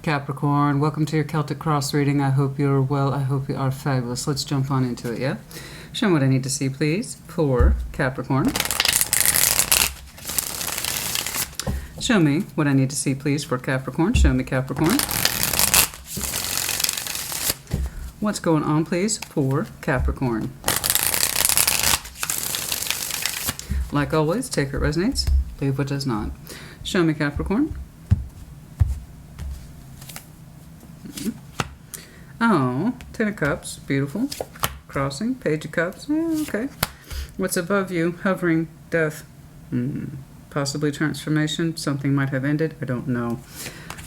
Capricorn, welcome to your Celtic cross reading. I hope you're well. I hope you are fabulous. Let's jump on into it, yeah? Show me what I need to see, please, for Capricorn. Show me what I need to see, please, for Capricorn. Show me, Capricorn. What's going on, please, for Capricorn? Like always, take what resonates, leave what does not. Show me, Capricorn. Oh, Ten of Cups, beautiful. Crossing, Page of Cups, yeah, okay. What's above you? Hovering, death. Possibly transformation, something might have ended, I don't know.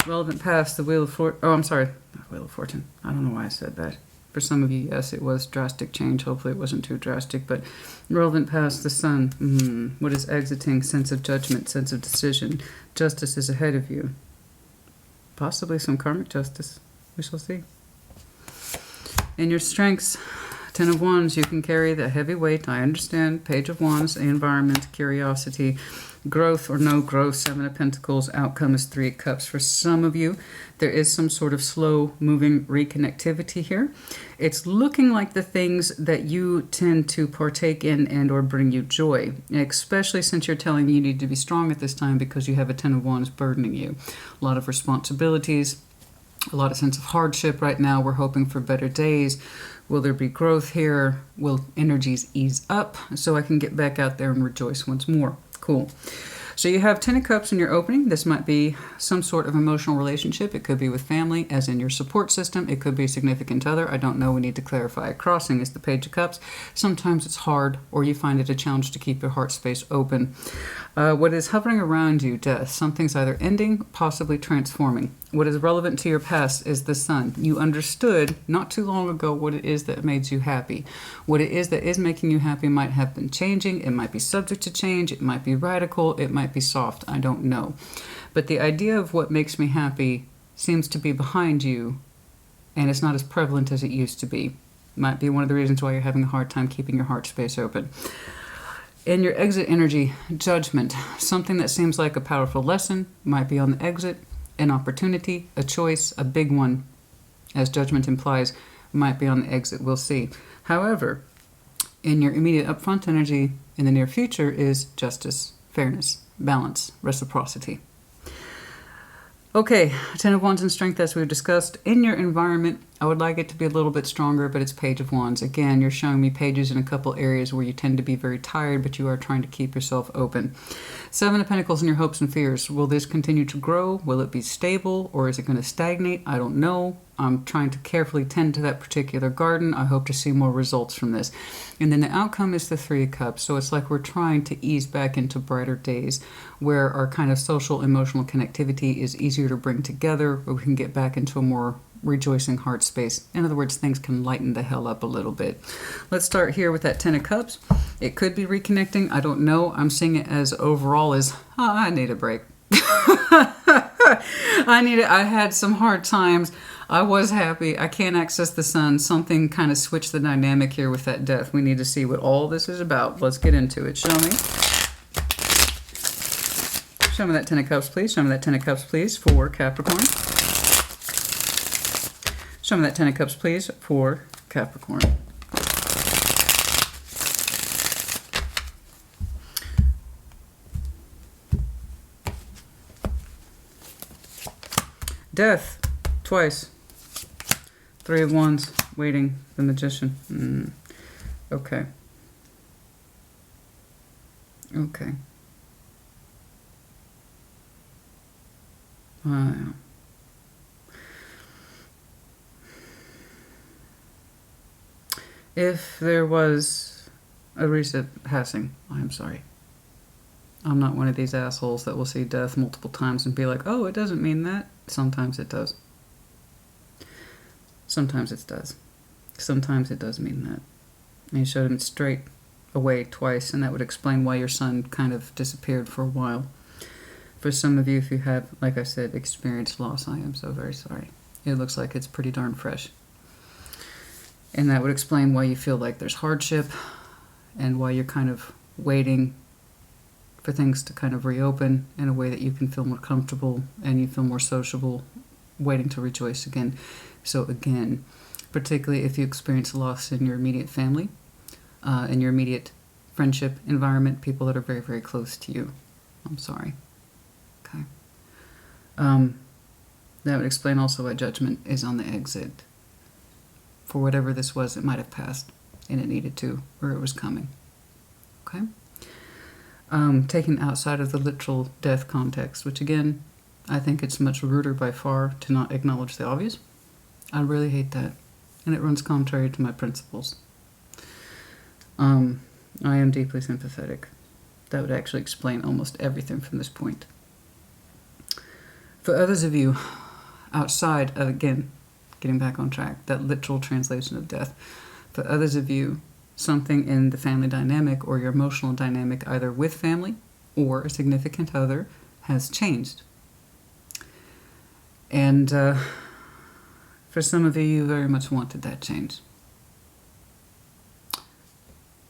Relevant past, the Wheel of Fortune. Oh, I'm sorry, not Wheel of Fortune. I don't know why I said that. For some of you, yes, it was drastic change. Hopefully it wasn't too drastic, but relevant past, the Sun. What is exiting? Sense of judgment, sense of decision. Justice is ahead of you. Possibly some karmic justice. We shall see. In your strengths, Ten of Wands, you can carry the heavy weight. I understand. Page of Wands, environment, curiosity, growth or no growth. Seven of Pentacles, outcome is Three of Cups. For some of you, there is some sort of slow-moving reconnectivity here. It's looking like the things that you tend to partake in and or bring you joy, especially since you're telling me you need to be strong at this time because you have a Ten of Wands burdening you. A lot of responsibilities, a lot of sense of hardship right now. We're hoping for better days. Will there be growth here? Will energies ease up so I can get back out there and rejoice once more? Cool. So you have Ten of Cups in your opening. This might be some sort of emotional relationship. It could be with family, as in your support system. It could be a significant other. I don't know. We need to clarify. Crossing is the Page of Cups. Sometimes it's hard, or you find it a challenge to keep your heart space open. What is hovering around you? Death. Something's either ending, possibly transforming. What is relevant to your past is the Sun. You understood not too long ago what it is that made you happy. What it is that is making you happy might have been changing. It might be subject to change. It might be radical. It might be soft. I don't know. But the idea of what makes me happy seems to be behind you, and it's not as prevalent as it used to be. Might be one of the reasons why you're having a hard time keeping your heart space open. In your exit energy, judgment. Something that seems like a powerful lesson might be on the exit. An opportunity, a choice, a big one, as judgment implies, might be on the exit. We'll see. However, in your immediate upfront energy in the near future is justice, fairness, balance, reciprocity. Okay, Ten of Wands and strength, as we've discussed. In your environment, I would like it to be a little bit stronger, but it's Page of Wands. Again, you're showing me pages in a couple areas where you tend to be very tired, but you are trying to keep yourself open. Seven of Pentacles in your hopes and fears. Will this continue to grow? Will it be stable? Or is it going to stagnate? I don't know. I'm trying to carefully tend to that particular garden. I hope to see more results from this. And then the outcome is the Three of Cups. So it's like we're trying to ease back into brighter days where our kind of social, emotional connectivity is easier to bring together, where we can get back into a more rejoicing heart space. In other words, things can lighten the hell up a little bit. Let's start here with that Ten of Cups. It could be reconnecting. I don't know. I'm seeing it as overall as, I need a break. I had some hard times. I was happy. I can't access the Sun. Something kind of switched the dynamic here with that death. We need to see what all this is about. Let's get into it. Show me. Show me that Ten of Cups, please. Show me that Ten of Cups, please, for Capricorn. Show me that Ten of Cups, please, for Capricorn. Death, twice. Three of Wands, waiting, the Magician. Okay. Okay. Wow. If there was a recent passing, I'm sorry. I'm not one of these assholes that will see death multiple times and be like, oh, it doesn't mean that. Sometimes it does. Sometimes it does. Sometimes it does mean that. And you showed him straight away twice, and that would explain why your Sun kind of disappeared for a while. For some of you, if you have, like I said, experienced loss, I am so very sorry. It looks like it's pretty darn fresh. And that would explain why you feel like there's hardship and why you're kind of waiting for things to kind of reopen in a way that you can feel more comfortable and you feel more sociable waiting to rejoice again. So again, particularly if you experience loss in your immediate family, in your immediate friendship environment, people that are very, very close to you. I'm sorry. Okay. That would explain also why judgment is on the exit. For whatever this was, it might have passed, and it needed to, or it was coming. Okay? Taken outside of the literal death context, which again, I think it's much ruder by far to not acknowledge the obvious. I really hate that, and it runs contrary to my principles. I am deeply sympathetic. That would actually explain almost everything from this point. For others of you, outside of, again, getting back on track, that literal translation of death, for others of you, something in the family dynamic or your emotional dynamic, either with family or a significant other, has changed. And for some of you, you very much wanted that change.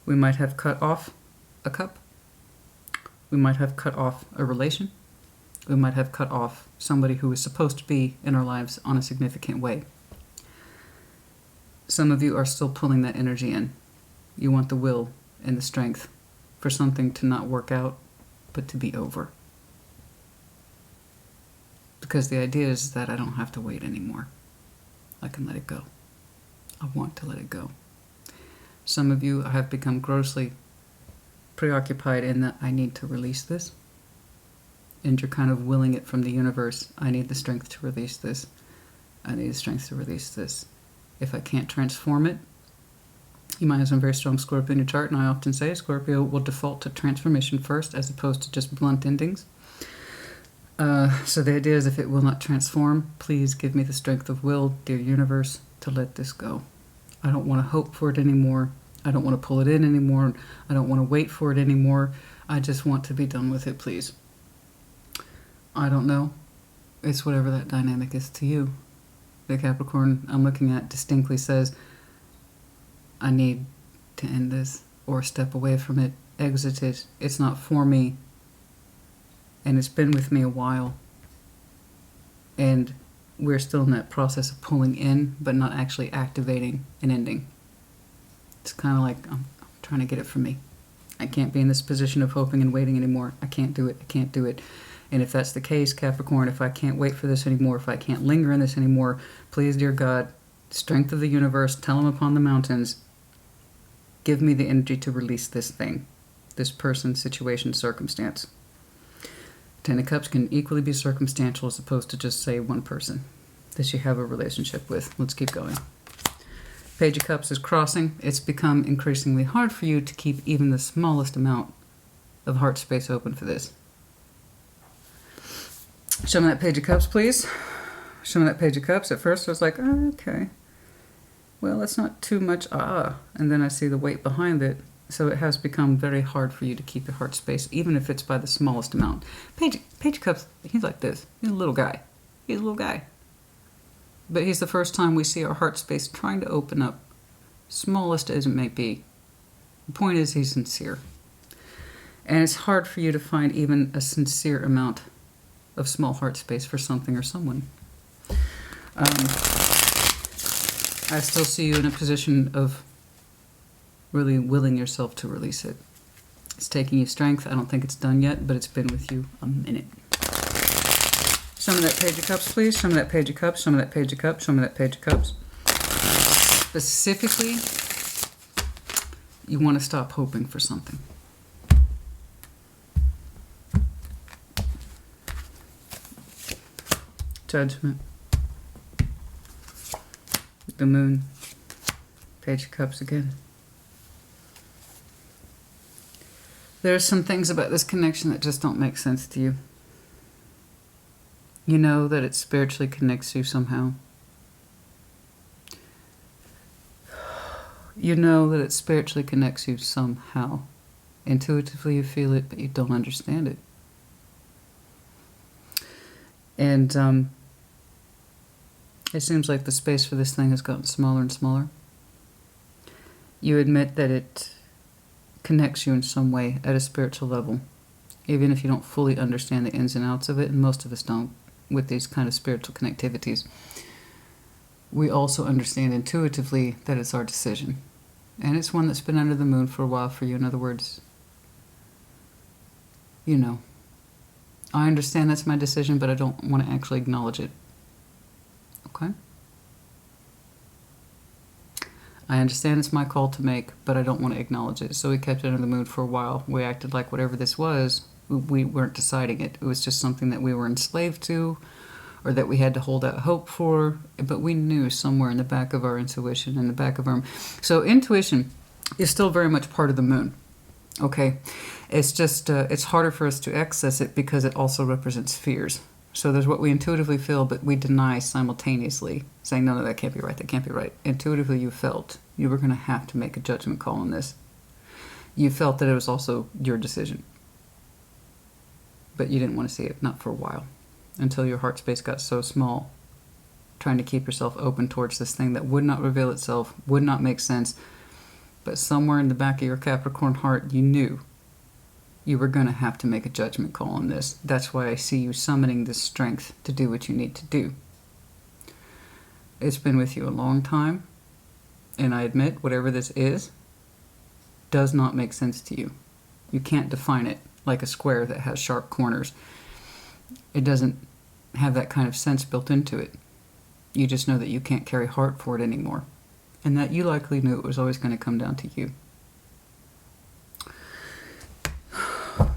We might have cut off a cup. We might have cut off a relation. We might have cut off somebody who was supposed to be in our lives on a significant way. Some of you are still pulling that energy in. You want the will and the strength for something to not work out, but to be over. Because the idea is that I don't have to wait anymore. I can let it go. I want to let it go. Some of you have become grossly preoccupied in that I need to release this. And you're kind of willing it from the universe. I need the strength to release this. I need the strength to release this. If I can't transform it, you might have some very strong Scorpio in your chart, and I often say Scorpio will default to transformation first as opposed to just blunt endings. So the idea is if it will not transform, please give me the strength of will, dear universe, to let this go. I don't want to hope for it anymore. I don't want to pull it in anymore. I don't want to wait for it anymore. I just want to be done with it, please. I don't know. It's whatever that dynamic is to you. The Capricorn I'm looking at distinctly says, I need to end this or step away from it, exit it. It's not for me. And it's been with me a while. And we're still in that process of pulling in, but not actually activating an ending. It's kind of like, I'm trying to get it from me. I can't be in this position of hoping and waiting anymore. I can't do it. I can't do it. And if that's the case, Capricorn, if I can't wait for this anymore, if I can't linger in this anymore, please, dear God, strength of the universe, tell him upon the mountains, give me the energy to release this thing, this person, situation, circumstance. Ten of Cups can equally be circumstantial as opposed to just, say, one person that you have a relationship with. Let's keep going. Page of Cups is crossing. It's become increasingly hard for you to keep even the smallest amount of heart space open for this. Show me that Page of Cups, please. Show me that Page of Cups. At first I was like, oh, okay. Well, that's not too much, and then I see the weight behind it. So it has become very hard for you to keep your heart space, even if it's by the smallest amount. Page of Cups, he's like this. He's a little guy. He's a little guy. But he's the first time we see our heart space trying to open up, smallest as it may be. The point is he's sincere. And it's hard for you to find even a sincere amount of small heart space for something or someone. I still see you in a position of really willing yourself to release it. It's taking you strength. I don't think it's done yet, but it's been with you a minute. Show me that Page of Cups, please. Show me that Page of Cups. Show me that Page of Cups. Show me that Page of Cups. Specifically, you want to stop hoping for something. Judgment. The Moon. Page of Cups again. There are some things about this connection that just don't make sense to you. You know that it spiritually connects you somehow. You know that it spiritually connects you somehow. Intuitively you feel it, but you don't understand it. And it seems like the space for this thing has gotten smaller and smaller. You admit that it connects you in some way at a spiritual level, even if you don't fully understand the ins and outs of it, and most of us don't. with these kind of spiritual connectivities, we also understand intuitively that it's our decision. And it's one that's been under the moon for a while for you. In other words, you know, I understand that's my decision, but I don't want to actually acknowledge it. Okay? I understand it's my call to make, but I don't want to acknowledge it. So we kept it under the moon for a while. We acted like whatever this was, we weren't deciding it. It was just something that we were enslaved to, or that we had to hold out hope for, but we knew somewhere in the back of our intuition, in the back of our... So intuition is still very much part of the moon, okay? It's just, it's harder for us to access it because it also represents fears. So there's what we intuitively feel, but we deny simultaneously, saying, no, that can't be right, that can't be right. Intuitively you felt you were going to have to make a judgment call on this. You felt that it was also your decision. But you didn't want to see it, not for a while, until your heart space got so small, trying to keep yourself open towards this thing that would not reveal itself, would not make sense, but somewhere in the back of your Capricorn heart, you knew you were going to have to make a judgment call on this. That's why I see you summoning this strength to do what you need to do. It's been with you a long time, and I admit, whatever this is, does not make sense to you. You can't define it like a square that has sharp corners. It doesn't have that kind of sense built into it. You just know that you can't carry heart for it anymore, and that you likely knew it was always going to come down to you.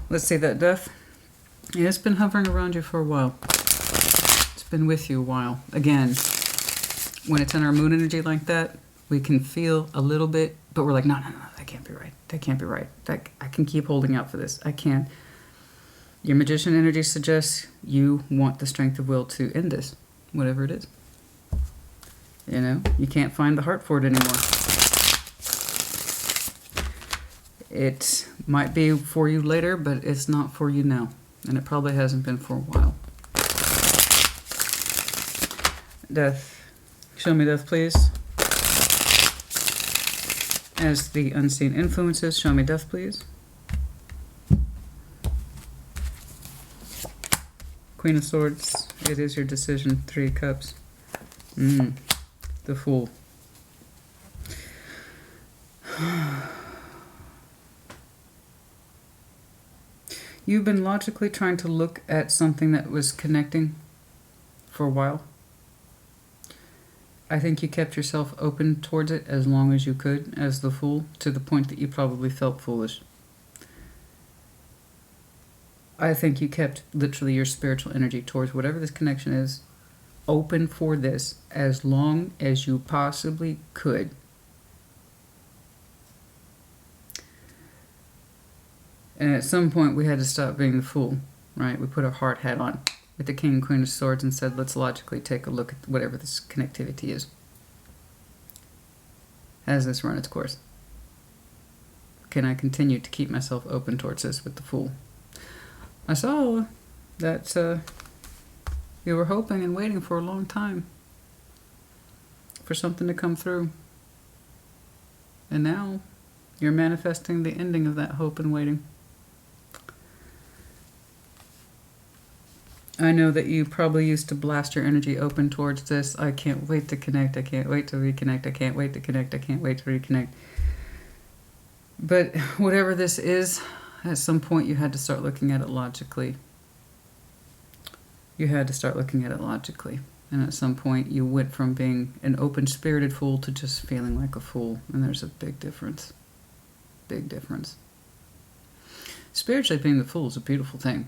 Let's see, that death. Yeah, it's been hovering around you for a while. It's been with you a while. Again, when it's in our moon energy like that, we can feel a little bit, but we're like, no, that can't be right. That can't be right. I can keep holding out for this. I can't. Your magician energy suggests you want the strength of will to end this, whatever it is. You know, you can't find the heart for it anymore. It might be for you later, but it's not for you now. And it probably hasn't been for a while. Death. Show me death, please. As the unseen influences, show me death, please. Queen of Swords. It is your decision. 3 cups. The Fool. You've been logically trying to look at something that was connecting for a while. I think you kept yourself open towards it as long as you could as the Fool, to the point that you probably felt foolish. I think you kept literally your spiritual energy towards whatever this connection is open for this as long as you possibly could. And at some point we had to stop being the Fool, right? We put our heart hat on with the King and Queen of Swords and said, let's logically take a look at whatever this connectivity is. Has this run its course? Can I continue to keep myself open towards this with the Fool? I saw that you were hoping and waiting for a long time for something to come through. And now you're manifesting the ending of that hope and waiting. I know that you probably used to blast your energy open towards this. I can't wait to connect. I can't wait to reconnect. I can't wait to connect. I can't wait to reconnect. But whatever this is, at some point you had to start looking at it logically. You had to start looking at it logically. And at some point you went from being an open-spirited fool to just feeling like a fool. And there's a big difference. Big difference. Spiritually, being the Fool is a beautiful thing.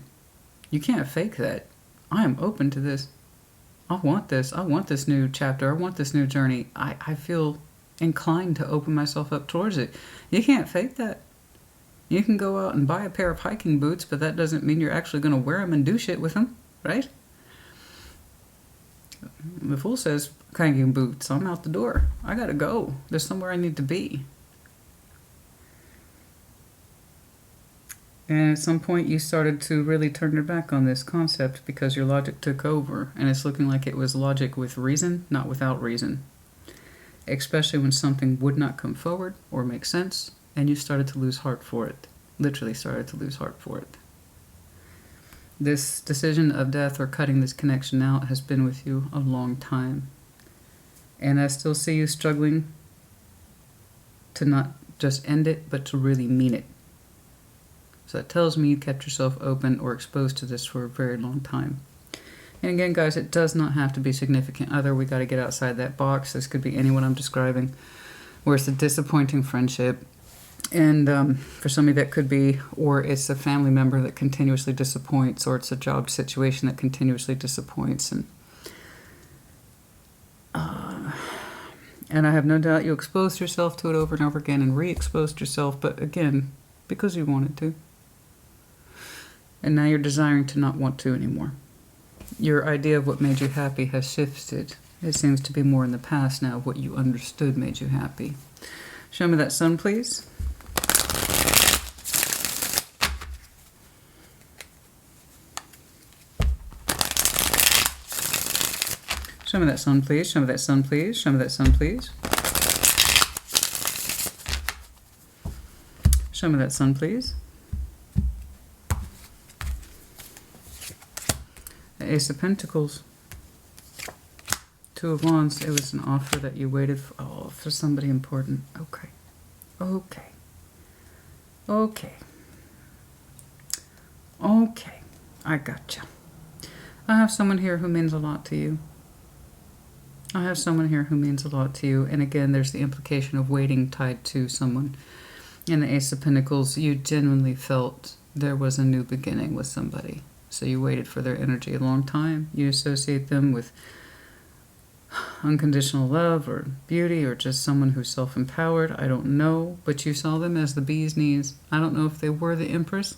You can't fake that. I am open to this. I want this. I want this new chapter. I want this new journey. I feel inclined to open myself up towards it. You can't fake that. You can go out and buy a pair of hiking boots, but that doesn't mean you're actually going to wear them and do shit with them, right? The Fool says, hiking boots, I'm out the door. I gotta go. There's somewhere I need to be. And at some point you started to really turn your back on this concept because your logic took over, and it's looking like it was logic with reason, not without reason. Especially when something would not come forward or make sense, and you started to lose heart for it. Literally started to lose heart for it. This decision of death or cutting this connection out has been with you a long time. And I still see you struggling to not just end it, but to really mean it. So that tells me you kept yourself open or exposed to this for a very long time. And again, guys, it does not have to be significant other. We got to get outside that box. This could be anyone I'm describing, where it's a disappointing friendship. And for some of you that could be, or it's a family member that continuously disappoints, or it's a job situation that continuously disappoints. And I have no doubt you exposed yourself to it over and over again and re-exposed yourself, but again, because you wanted to. And now you're desiring to not want to anymore. Your idea of what made you happy has shifted. It seems to be more in the past now, what you understood made you happy. Show me that sun, please. Show me that sun, please. Show me that sun, please. Show me that sun, please. Show me that sun, please. The Ace of Pentacles. Two of Wands. It was an offer that you waited for. Oh, for somebody important. Okay. Okay. Okay. Okay. I gotcha. I have someone here who means a lot to you. I have someone here who means a lot to you. And again, there's the implication of waiting tied to someone. In the Ace of Pentacles, you genuinely felt there was a new beginning with somebody. So you waited for their energy a long time. You associate them with unconditional love or beauty or just someone who's self-empowered. I don't know, but you saw them as the bee's knees. I don't know if they were the Empress,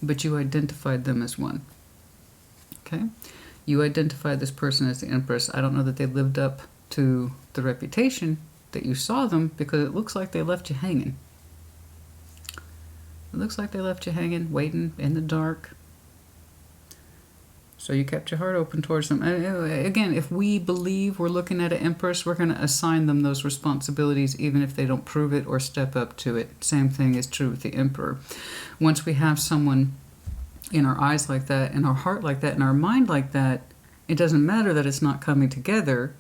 but you identified them as one. Okay? You identified this person as the Empress. I don't know that they lived up to the reputation that you saw them, because it looks like they left you hanging. It looks like they left you hanging, waiting in the dark. So you kept your heart open towards them. Again, if we believe we're looking at an Empress, we're going to assign them those responsibilities even if they don't prove it or step up to it. Same thing is true with the Emperor. Once we have someone in our eyes like that, in our heart like that, in our mind like that, it doesn't matter that it's not coming together.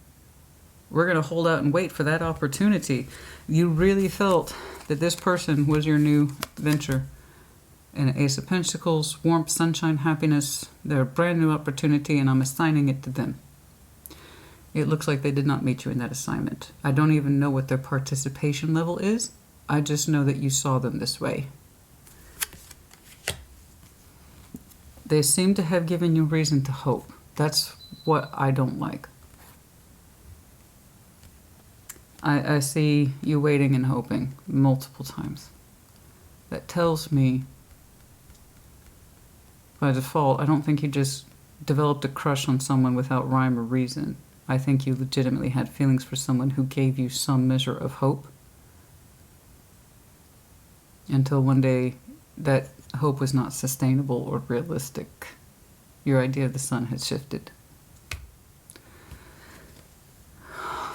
We're going to hold out and wait for that opportunity. You really felt that this person was your new venture. And Ace of Pentacles, warmth, sunshine, happiness, they're a brand new opportunity, and I'm assigning it to them. It looks like they did not meet you in that assignment. I don't even know what their participation level is. I just know that you saw them this way. They seem to have given you reason to hope. That's what I don't like. I see you waiting and hoping multiple times. That tells me, by default, I don't think you just developed a crush on someone without rhyme or reason. I think you legitimately had feelings for someone who gave you some measure of hope. Until one day, that hope was not sustainable or realistic. Your idea of the sun had shifted.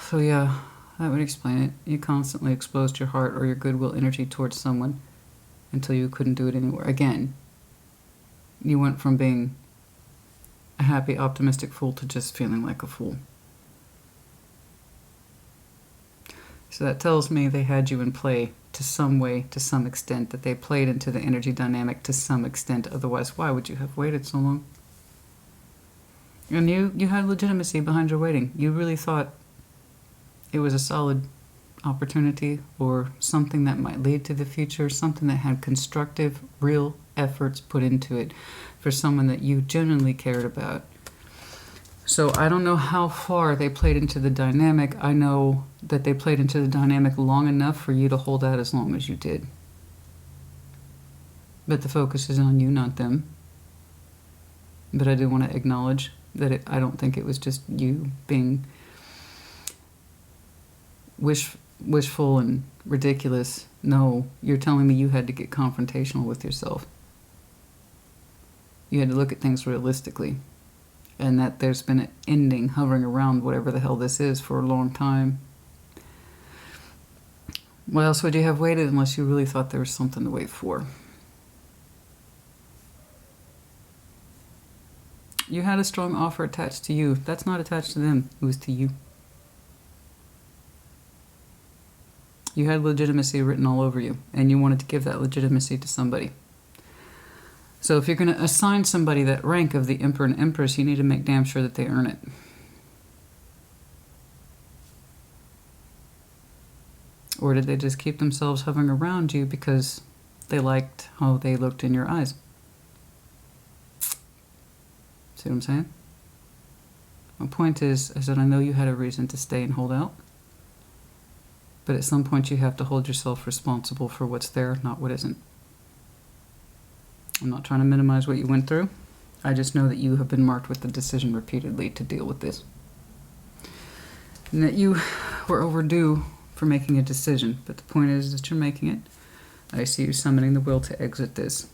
So yeah, that would explain it. You constantly exposed your heart or your goodwill energy towards someone until you couldn't do it anymore. Again, you went from being a happy, optimistic fool to just feeling like a fool. So that tells me they had you in play to some way, to some extent, that they played into the energy dynamic to some extent. Otherwise, why would you have waited so long? And you had legitimacy behind your waiting. You really thought it was a solid opportunity or something that might lead to the future, something that had constructive, real efforts put into it for someone that you genuinely cared about. So I don't know how far they played into the dynamic. I know that they played into the dynamic long enough for you to hold out as long as you did. But the focus is on you, not them. But I do want to acknowledge that I don't think it was just you being wishful and ridiculous. No, you're telling me you had to get confrontational with yourself. You had to look at things realistically. And that there's been an ending hovering around whatever the hell this is for a long time. Why else would you have waited unless you really thought there was something to wait for? You had a strong offer attached to you. That's not attached to them. It was to you. You had legitimacy written all over you, and you wanted to give that legitimacy to somebody. So if you're going to assign somebody that rank of the Emperor and Empress, you need to make damn sure that they earn it. Or did they just keep themselves hovering around you because they liked how they looked in your eyes? See what I'm saying? My point is that I know you had a reason to stay and hold out. But at some point you have to hold yourself responsible for what's there, not what isn't. I'm not trying to minimize what you went through. I just know that you have been marked with the decision repeatedly to deal with this. And that you were overdue for making a decision. But the point is that you're making it. I see you summoning the will to exit this.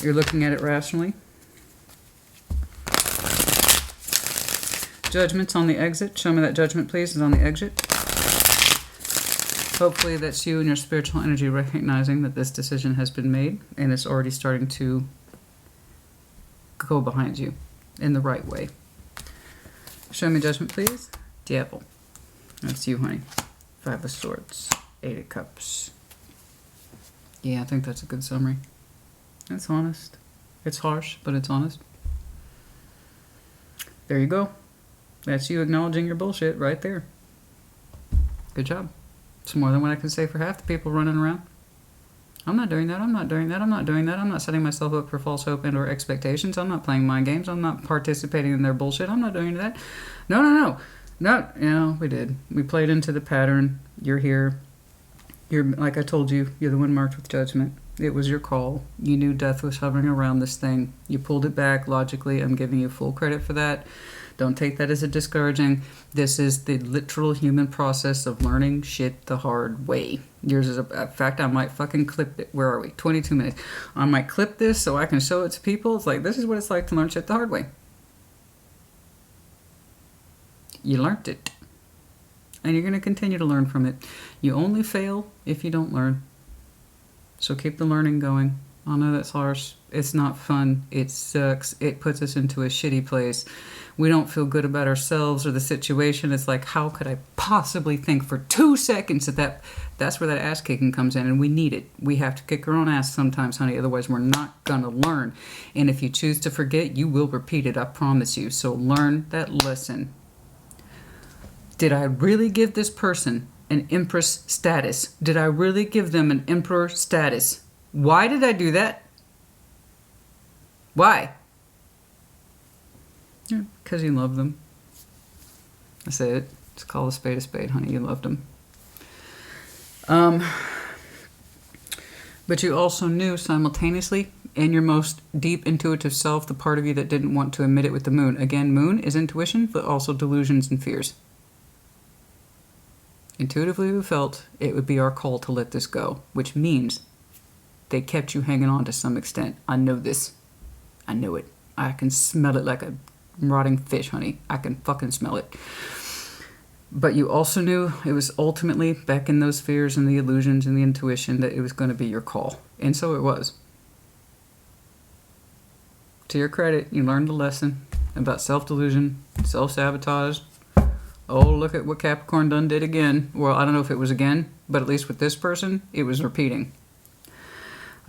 You're looking at it rationally. Judgment's on the exit. Show me that judgment, please, is on the exit. Hopefully that's you and your spiritual energy recognizing that this decision has been made and it's already starting to go behind you in the right way. Show me judgment, please. Devil. That's you, honey. 5 of Swords. 8 of Cups. Yeah, I think that's a good summary. It's honest. It's harsh, but it's honest. There you go. That's you acknowledging your bullshit right there. Good job. It's more than what I can say for half the people running around. I'm not doing that. I'm not doing that. I'm not doing that. I'm not setting myself up for false hope and or expectations. I'm not playing mind games. I'm not participating in their bullshit. I'm not doing that. No, no, no. No, you know, we did. We played into the pattern. You're here. You're, like I told you, you're the one marked with judgment. It was your call. You knew death was hovering around this thing. You pulled it back logically. I'm giving you full credit for that. Don't take that as a discouraging. This is the literal human process of learning shit the hard way. Yours is in fact, I might fucking clip it. Where are we? 22 minutes. I might clip this so I can show it to people. It's like, this is what it's like to learn shit the hard way. You learned it. And you're going to continue to learn from it. You only fail if you don't learn. So keep the learning going. I know that's harsh. It's not fun. It sucks. It puts us into a shitty place. We don't feel good about ourselves or the situation. It's like, how could I possibly think for 2 seconds that's where that ass kicking comes in, and we need it. We have to kick our own ass sometimes, honey. Otherwise, we're not going to learn. And if you choose to forget, you will repeat it. I promise you. So learn that lesson. Did I really give this person an Empress status? Did I really give them an Emperor status? Why did I do that? Why? Yeah, because you love them. I say it. It's called a spade, honey. You loved them. But you also knew simultaneously in your most deep intuitive self, the part of you that didn't want to admit it with the moon. Again, moon is intuition, but also delusions and fears. Intuitively, we felt it would be our call to let this go, which means they kept you hanging on to some extent. I know this. I know it. I can smell it like a rotting fish, honey. I can fucking smell it. But you also knew it was ultimately back in those fears and the illusions and the intuition that it was going to be your call. And so it was. To your credit, you learned a lesson about self-delusion, self-sabotage. Oh, look at what Capricorn done did again. Well, I don't know if it was again, but at least with this person, it was repeating.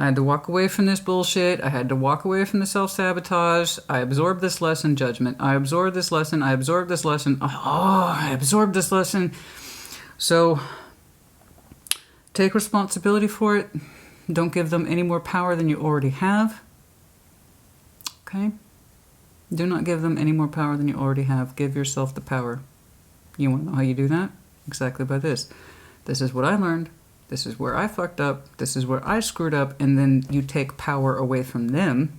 I had to walk away from this bullshit. I had to walk away from the self-sabotage. I absorbed this lesson, judgment. I absorbed this lesson. I absorbed this lesson. Oh, I absorbed this lesson. So, take responsibility for it. Don't give them any more power than you already have. Okay? Do not give them any more power than you already have. Give yourself the power. You want to know how you do that? Exactly by this. This is what I learned. This is where I fucked up. This is where I screwed up. And then you take power away from them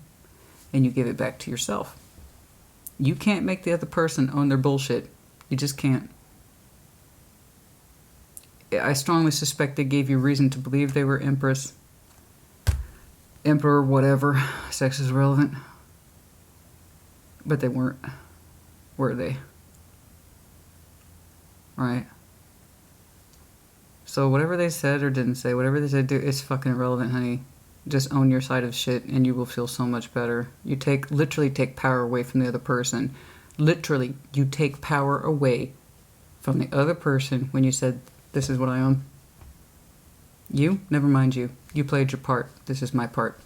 and you give it back to yourself. You can't make the other person own their bullshit. You just can't. I strongly suspect they gave you reason to believe they were Empress, Emperor, whatever. Sex is relevant. But they weren't. Were they? Right? So whatever they said or didn't say, whatever they said do, it's fucking irrelevant, honey. Just own your side of shit and you will feel so much better. You literally take power away from the other person. Literally, you take power away from the other person when you said, this is what I am. You? Never mind you. You played your part. This is my part.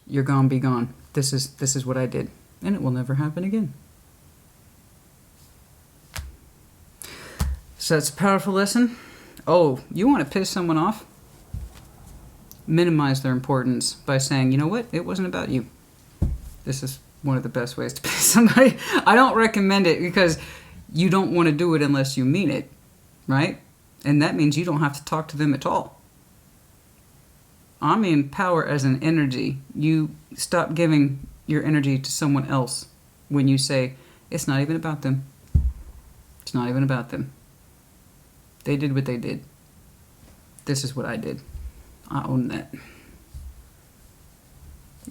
You're gone, be gone. This is what I did. And it will never happen again. So that's a powerful lesson. Oh, you want to piss someone off? Minimize their importance by saying, you know what? It wasn't about you. This is one of the best ways to piss somebody. I don't recommend it because you don't want to do it unless you mean it, right? And that means you don't have to talk to them at all. I mean power as an energy. You stop giving your energy to someone else when you say, it's not even about them. It's not even about them. They did what they did. This is what I did. I own that.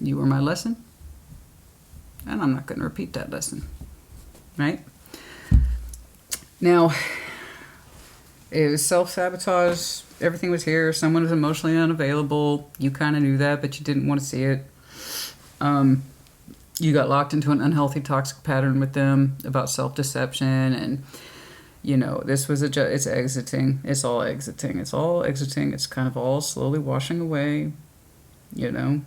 You were my lesson, and I'm not going to repeat that lesson. Right? Now, it was self-sabotage. Everything was here. Someone was emotionally unavailable. You kind of knew that, but you didn't want to see it. You got locked into an unhealthy, toxic pattern with them about self-deception, and you know, this was it's exiting. It's all exiting. It's all exiting. It's kind of all slowly washing away, you know.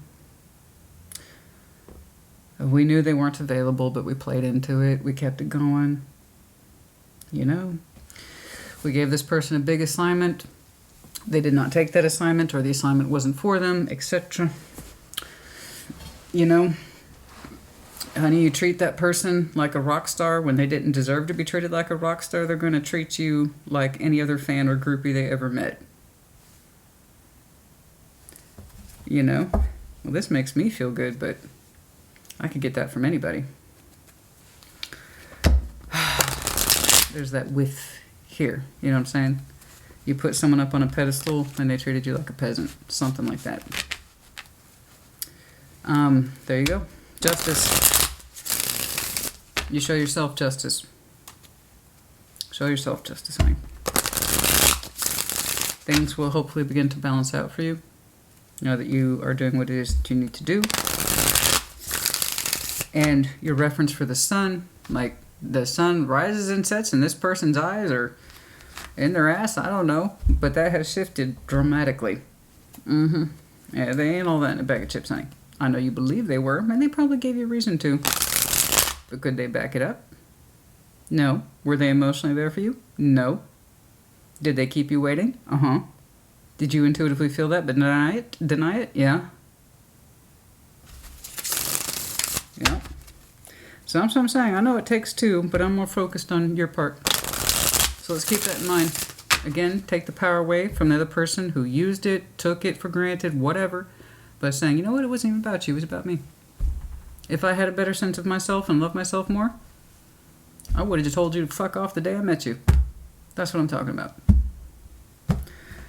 We knew they weren't available, but we played into it. We kept it going, you know. We gave this person a big assignment. They did not take that assignment, or the assignment wasn't for them, etc. You know. Honey, you treat that person like a rock star when they didn't deserve to be treated like a rock star. They're going to treat you like any other fan or groupie they ever met. You know? Well, this makes me feel good, but I could get that from anybody. There's that with here. You know what I'm saying? You put someone up on a pedestal and they treated you like a peasant. Something like that. There you go. Justice. You show yourself justice. Show yourself justice, honey. Things will hopefully begin to balance out for you. Now that you are doing what it is that you need to do. And your reference for the sun, like the sun rises and sets in this person's eyes or in their ass, I don't know. But that has shifted dramatically. Yeah, they ain't all that in a bag of chips, honey. I know you believe they were, and they probably gave you a reason to. But could they back it up? No. Were they emotionally there for you? No. Did they keep you waiting? Did you intuitively feel that but deny it? Deny it? Yeah. Yeah. So that's what I'm saying. I know it takes two, but I'm more focused on your part. So let's keep that in mind. Again, take the power away from the other person who used it, took it for granted, whatever. By saying, you know what, it wasn't even about you, it was about me. If I had a better sense of myself and loved myself more, I would have just told you to fuck off the day I met you. That's what I'm talking about.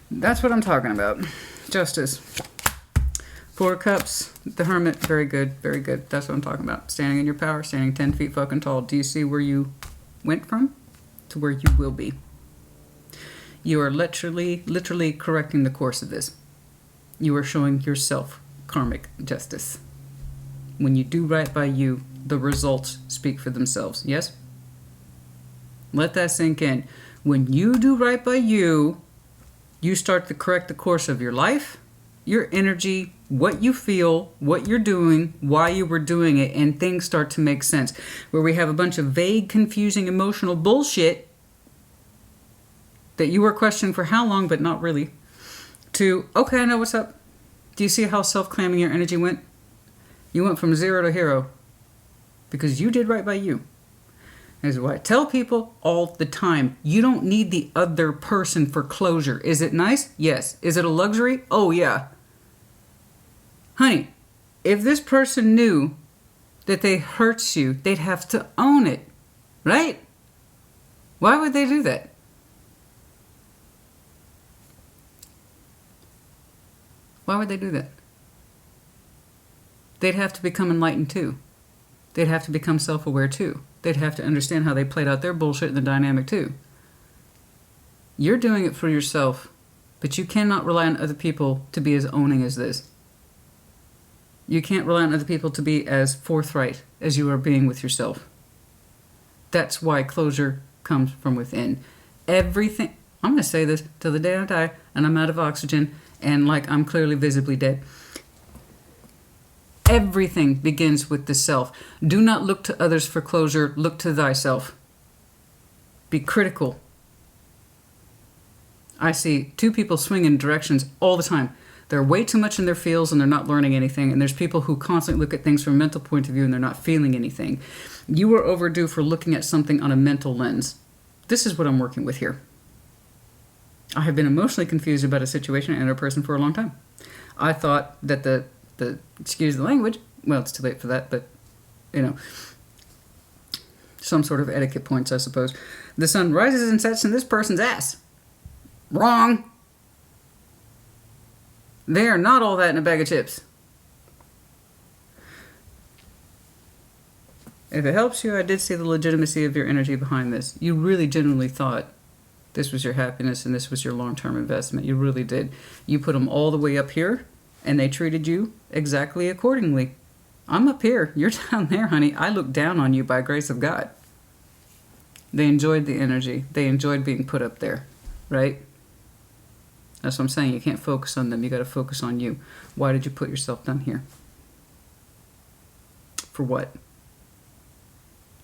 That's what I'm talking about. Justice. Four of Cups, the Hermit, very good, very good. That's what I'm talking about. Standing in your power, standing 10 feet fucking tall. Do you see where you went from to where you will be? You are literally correcting the course of this. You are showing yourself karmic justice. When you do right by you, the results speak for themselves. Yes? Let that sink in. When you do right by you, you start to correct the course of your life, your energy, what you feel, what you're doing, why you were doing it, and things start to make sense. Where we have a bunch of vague, confusing, emotional bullshit that you were questioning for how long, but not really, to, okay, I know what's up. Do you see how self-claiming your energy went? You went from 0 to hero because you did right by you. This is why I tell people all the time, you don't need the other person for closure. Is it nice? Yes. Is it a luxury? Oh, yeah. Honey, if this person knew that they hurt you, they'd have to own it, right? Why would they do that? Why would they do that? They'd have to become enlightened too. They'd have to become self-aware too. They'd have to understand how they played out their bullshit in the dynamic too. You're doing it for yourself But you cannot rely on other people to be as owning as this. You can't rely on other people to be as forthright as you are being with yourself. That's why closure comes from within. Everything, I'm going to say this till the day I die, and I'm out of oxygen, and like I'm clearly visibly dead. Everything begins with the self. Do not look to others for closure. Look to thyself. Be critical. I see two people swing in directions all the time. They're way too much in their fields and they're not learning anything. And there's people who constantly look at things from a mental point of view and they're not feeling anything. You are overdue for looking at something on a mental lens. This is what I'm working with here. I have been emotionally confused about a situation and a person for a long time. I thought that the excuse the language, well, it's too late for that, but, you know, some sort of etiquette points, I suppose. The sun rises and sets in this person's ass. Wrong. They are not all that in a bag of chips. If it helps you, I did see the legitimacy of your energy behind this. You really genuinely thought this was your happiness and this was your long-term investment. You really did. You put them all the way up here, and they treated you exactly accordingly. I'm up here. You're down there, honey. I look down on you by grace of God. They enjoyed the energy. They enjoyed being put up there, right? That's what I'm saying. You can't focus on them. You got to focus on you. Why did you put yourself down here? For what?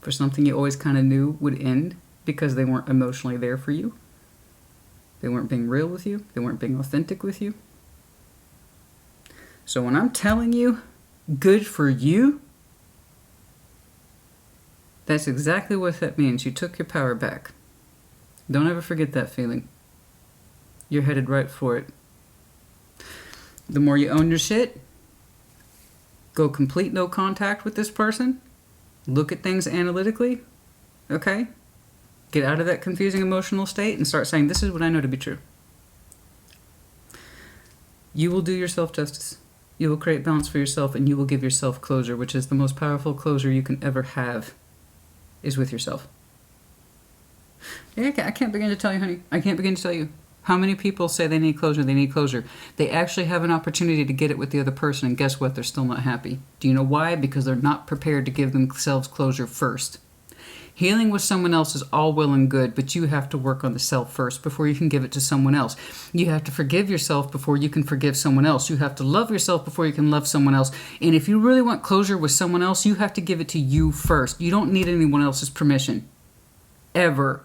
For something you always kind of knew would end because they weren't emotionally there for you? They weren't being real with you? They weren't being authentic with you? So when I'm telling you, good for you, that's exactly what that means. You took your power back. Don't ever forget that feeling. You're headed right for it. The more you own your shit, go complete no contact with this person, look at things analytically, okay? Get out of that confusing emotional state and start saying, this is what I know to be true. You will do yourself justice. You will create balance for yourself and you will give yourself closure, which is the most powerful closure you can ever have, is with yourself. Yeah, I can't begin to tell you, honey. I can't begin to tell you. How many people say they need closure, they need closure? They actually have an opportunity to get it with the other person, and guess what? They're still not happy. Do you know why? Because they're not prepared to give themselves closure first. Healing with someone else is all well and good, but you have to work on the self first before you can give it to someone else. You have to forgive yourself before you can forgive someone else. You have to love yourself before you can love someone else. And if you really want closure with someone else, you have to give it to you first. You don't need anyone else's permission. Ever.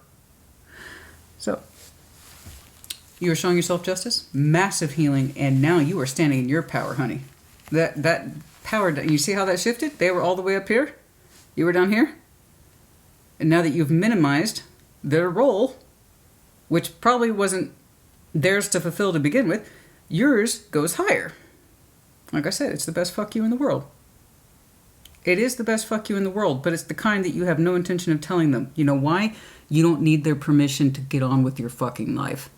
So, you are showing yourself justice, massive healing, and now you are standing in your power, honey. That power, you see how that shifted? They were all the way up here. You were down here. And now that you've minimized their role, which probably wasn't theirs to fulfill to begin with, yours goes higher. Like I said, it's the best fuck you in the world. It is the best fuck you in the world, but it's the kind that you have no intention of telling them. You know why? You don't need their permission to get on with your fucking life.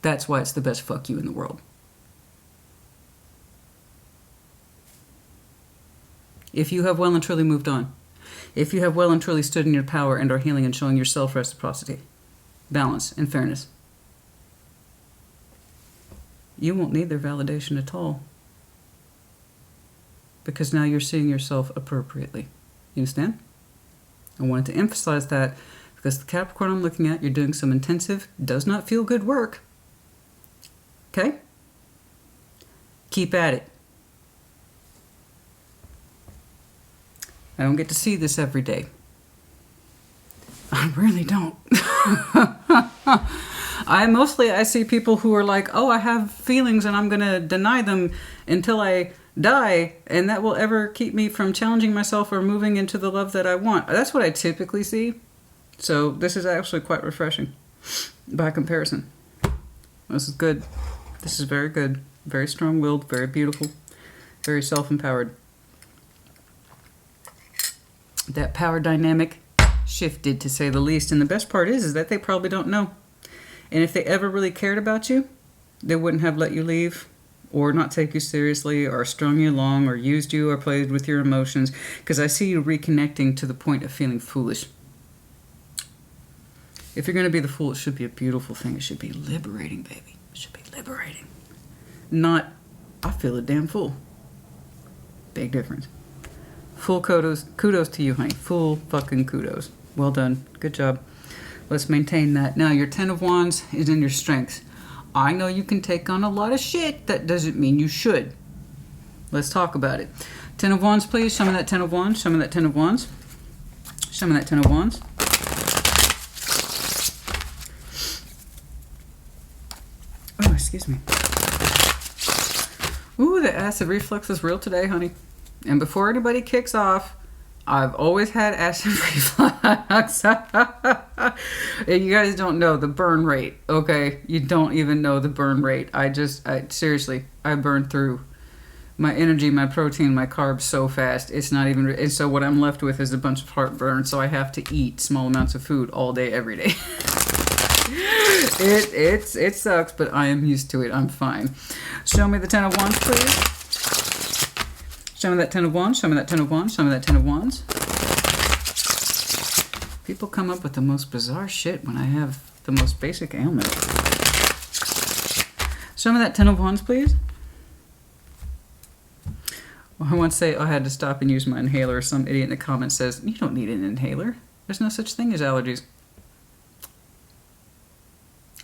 That's why it's the best fuck you in the world. If you have well and truly moved on, if you have well and truly stood in your power and are healing and showing yourself reciprocity, balance, and fairness, you won't need their validation at all. Because now you're seeing yourself appropriately. You understand? I wanted to emphasize that because the Capricorn I'm looking at, you're doing some intensive, does not feel good work. Okay? Keep at it. I don't get to see this every day. I really don't. I see people who are like, oh, I have feelings and I'm going to deny them until I die, and that will ever keep me from challenging myself or moving into the love that I want. That's what I typically see. So this is actually quite refreshing by comparison. This is good. This is very good. Very strong-willed, very beautiful, very self-empowered. That power dynamic shifted, to say the least. And the best part is that they probably don't know. And if they ever really cared about you, they wouldn't have let you leave or not take you seriously or strung you along or used you or played with your emotions. Because I see you reconnecting to the point of feeling foolish. If you're going to be the fool, it should be a beautiful thing. It should be liberating, baby. It should be liberating. liberating. Not, I feel a damn fool. Big difference. Full kudos to you, honey. Full fucking kudos. Well done. Good job. Let's maintain that. Now, your 10 of Wands is in your strengths. I know you can take on a lot of shit. That doesn't mean you should. Let's talk about it. 10 of Wands, please. Show me that 10 of Wands. Show me that 10 of Wands. Show me that 10 of Wands. Oh, excuse me. Ooh, the acid reflux is real today, honey. And before anybody kicks off, I've always had acid reflux. You guys don't know the burn rate, okay? You don't even know the burn rate. Seriously, I burn through my energy, my protein, my carbs so fast. It's not even, and so what I'm left with is a bunch of heartburn, so I have to eat small amounts of food all day, every day. It sucks, but I am used to it. I'm fine. Show me the 10 of Wands, please. Show me that 10 of Wands. Show me that 10 of Wands. Show me that 10 of Wands. People come up with the most bizarre shit when I have the most basic ailment. Show me that 10 of Wands, please. Well, I once say I had to stop and use my inhaler. Some idiot in the comments says, you don't need an inhaler. There's no such thing as allergies.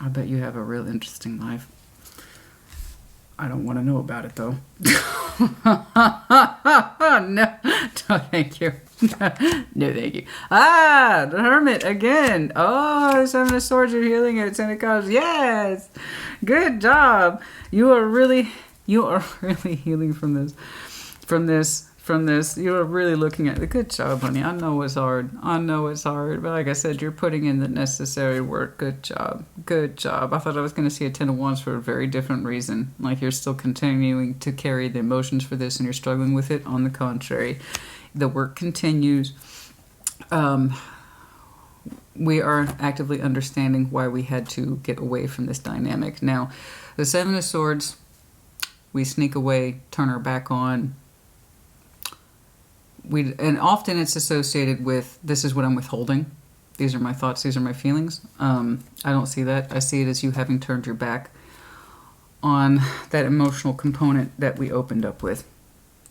I bet you have a real interesting life. I don't want to know about it, though. No, thank you. No, thank you. Ah, the Hermit again. Oh, 7 of Swords, you're healing it. 10 of Cups, yes. Good job. You are really healing from this. You are really looking at it. Good job, honey. I know it's hard. But like I said, you're putting in the necessary work. Good job. I thought I was going to see a 10 of Wands for a very different reason. Like you're still continuing to carry the emotions for this and you're struggling with it. On the contrary, the work continues. We are actively understanding why we had to get away from this dynamic. Now, the 7 of Swords, we sneak away, turn our back on. And often it's associated with, this is what I'm withholding. These are my thoughts. These are my feelings. I don't see that. I see it as you having turned your back on that emotional component that we opened up with.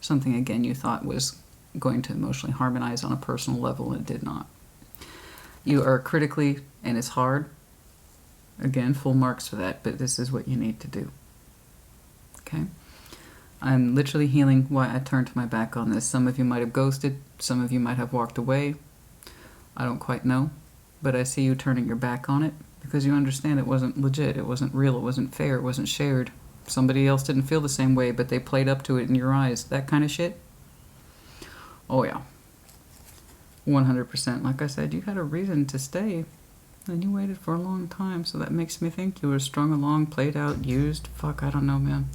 Something, again, you thought was going to emotionally harmonize on a personal level, and it did not. You are critically, and it's hard. Again, full marks for that, but this is what you need to do. Okay? I'm literally healing why I turned my back on this. Some of you might have ghosted. Some of you might have walked away. I don't quite know. But I see you turning your back on it because you understand it wasn't legit. It wasn't real. It wasn't fair. It wasn't shared. Somebody else didn't feel the same way, but they played up to it in your eyes. That kind of shit. Oh, yeah. 100%. Like I said, you had a reason to stay. And you waited for a long time. So that makes me think you were strung along, played out, used. Fuck, I don't know, man.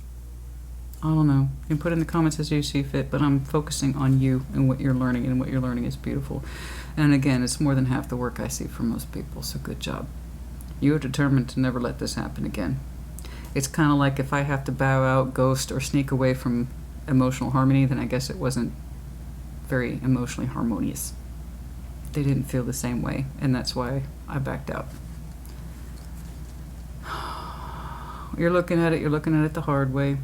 I don't know. You can put in the comments as you see fit, but I'm focusing on you and what you're learning, and what you're learning is beautiful. And again, it's more than half the work I see for most people, so good job. You are determined to never let this happen again. It's kind of like if I have to bow out, ghost, or sneak away from emotional harmony, then I guess it wasn't very emotionally harmonious. They didn't feel the same way, and that's why I backed out. You're looking at it the hard way.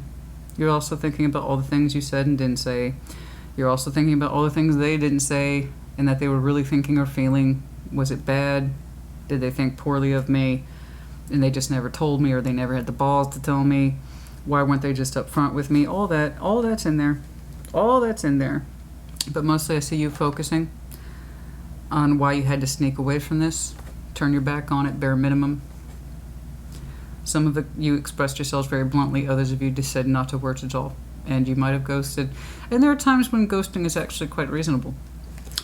You're also thinking about all the things you said and didn't say. You're also thinking about all the things they didn't say and that they were really thinking or feeling. Was it bad? Did they think poorly of me and they just never told me, or they never had the balls to tell me? Why weren't they just up front with me? All that's in there. All that's in there. But mostly I see you focusing on why you had to sneak away from this. Turn your back on it, bare minimum. Some of you expressed yourselves very bluntly. Others of you just said not to words at all. And you might have ghosted. And there are times when ghosting is actually quite reasonable.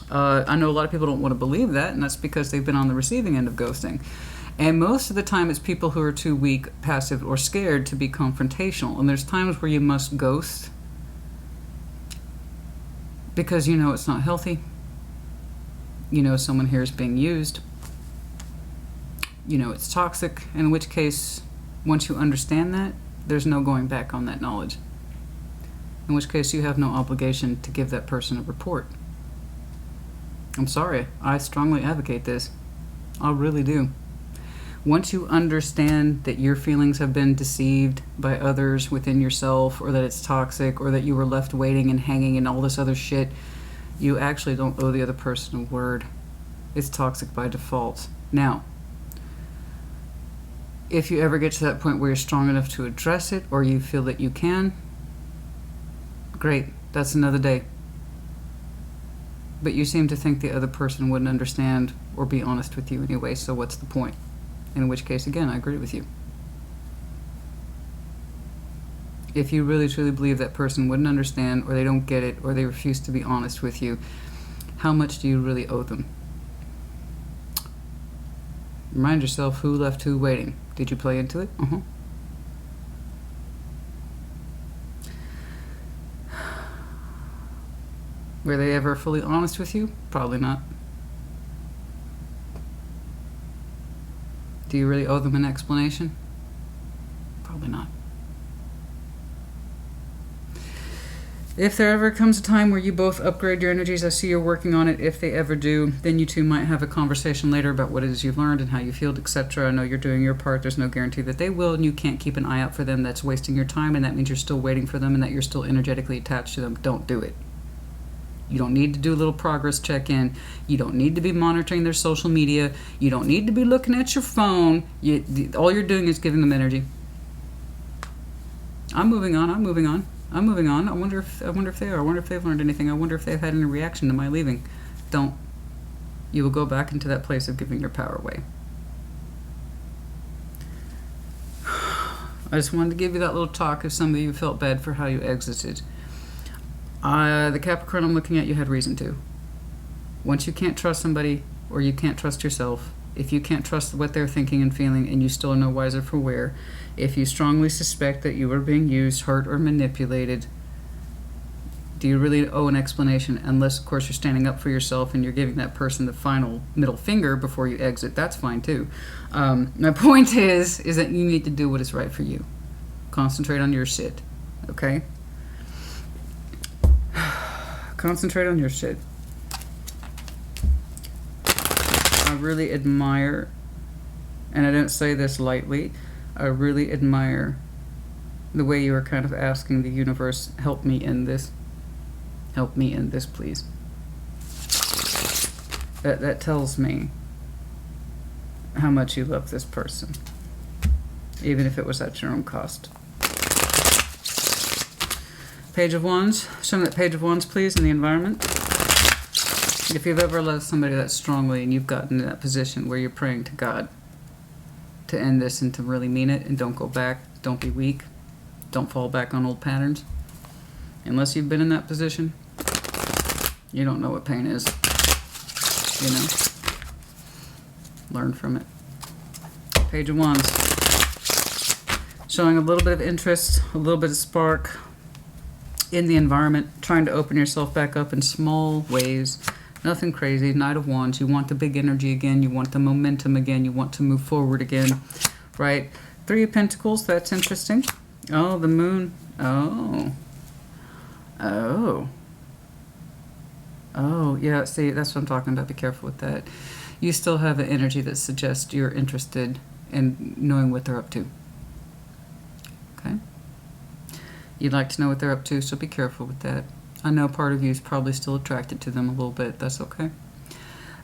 I know a lot of people don't want to believe that, and that's because they've been on the receiving end of ghosting. And most of the time it's people who are too weak, passive, or scared to be confrontational. And there's times where you must ghost because you know it's not healthy. You know someone here is being used. You know it's toxic, in which case, once you understand that, there's no going back on that knowledge. In which case, you have no obligation to give that person a report. I'm sorry, I strongly advocate this. I really do. Once you understand that your feelings have been deceived by others within yourself, or that it's toxic, or that you were left waiting and hanging and all this other shit, you actually don't owe the other person a word. It's toxic by default. Now, if you ever get to that point where you're strong enough to address it, or you feel that you can, great, that's another day. But you seem to think the other person wouldn't understand or be honest with you anyway, so what's the point? In which case, again, I agree with you. If you really truly believe that person wouldn't understand, or they don't get it, or they refuse to be honest with you, how much do you really owe them? Remind yourself who left who waiting. Did you play into it? Were they ever fully honest with you? Probably not. Do you really owe them an explanation? Probably not. If there ever comes a time where you both upgrade your energies, I see you're working on it. If they ever do, then you two might have a conversation later about what it is you've learned and how you feel, etc. I know you're doing your part. There's no guarantee that they will, and you can't keep an eye out for them. That's wasting your time, and that means you're still waiting for them, and that you're still energetically attached to them. Don't do it. You don't need to do a little progress check-in. You don't need to be monitoring their social media. You don't need to be looking at your phone. All you're doing is giving them energy. I'm moving on. I'm moving on. I'm moving on. I wonder if they are. I wonder if they've learned anything. I wonder if they've had any reaction to my leaving. Don't. You will go back into that place of giving your power away. I just wanted to give you that little talk if some of you felt bad for how you exited. The Capricorn I'm looking at, you had reason to. Once you can't trust somebody, or you can't trust yourself, if you can't trust what they're thinking and feeling, and you still are no wiser for wear, if you strongly suspect that you are being used, hurt, or manipulated, do you really owe an explanation? Unless, of course, you're standing up for yourself and you're giving that person the final middle finger before you exit. That's fine, too. My point is that you need to do what is right for you. Concentrate on your shit, okay? Concentrate on your shit. I really admire, and I don't say this lightly, I really admire the way you are kind of asking the universe, help me in this. Help me in this, please. That tells me how much you love this person, even if it was at your own cost. Page of Wands. Show me that Page of Wands, please, in the environment. If you've ever loved somebody that strongly and you've gotten in that position where you're praying to God to end this and to really mean it, and don't go back, don't be weak, don't fall back on old patterns. Unless you've been in that position, you don't know what pain is. You know? Learn from it. Page of Wands. Showing a little bit of interest, a little bit of spark in the environment, trying to open yourself back up in small ways. Nothing crazy. Knight of Wands. You want the big energy again. You want the momentum again. You want to move forward again. Right? Three of Pentacles. That's interesting. Oh, the Moon. Oh. Oh. Oh, yeah. See, that's what I'm talking about. Be careful with that. You still have an energy that suggests you're interested in knowing what they're up to. Okay? You'd like to know what they're up to, so be careful with that. I know part of you is probably still attracted to them a little bit. That's okay.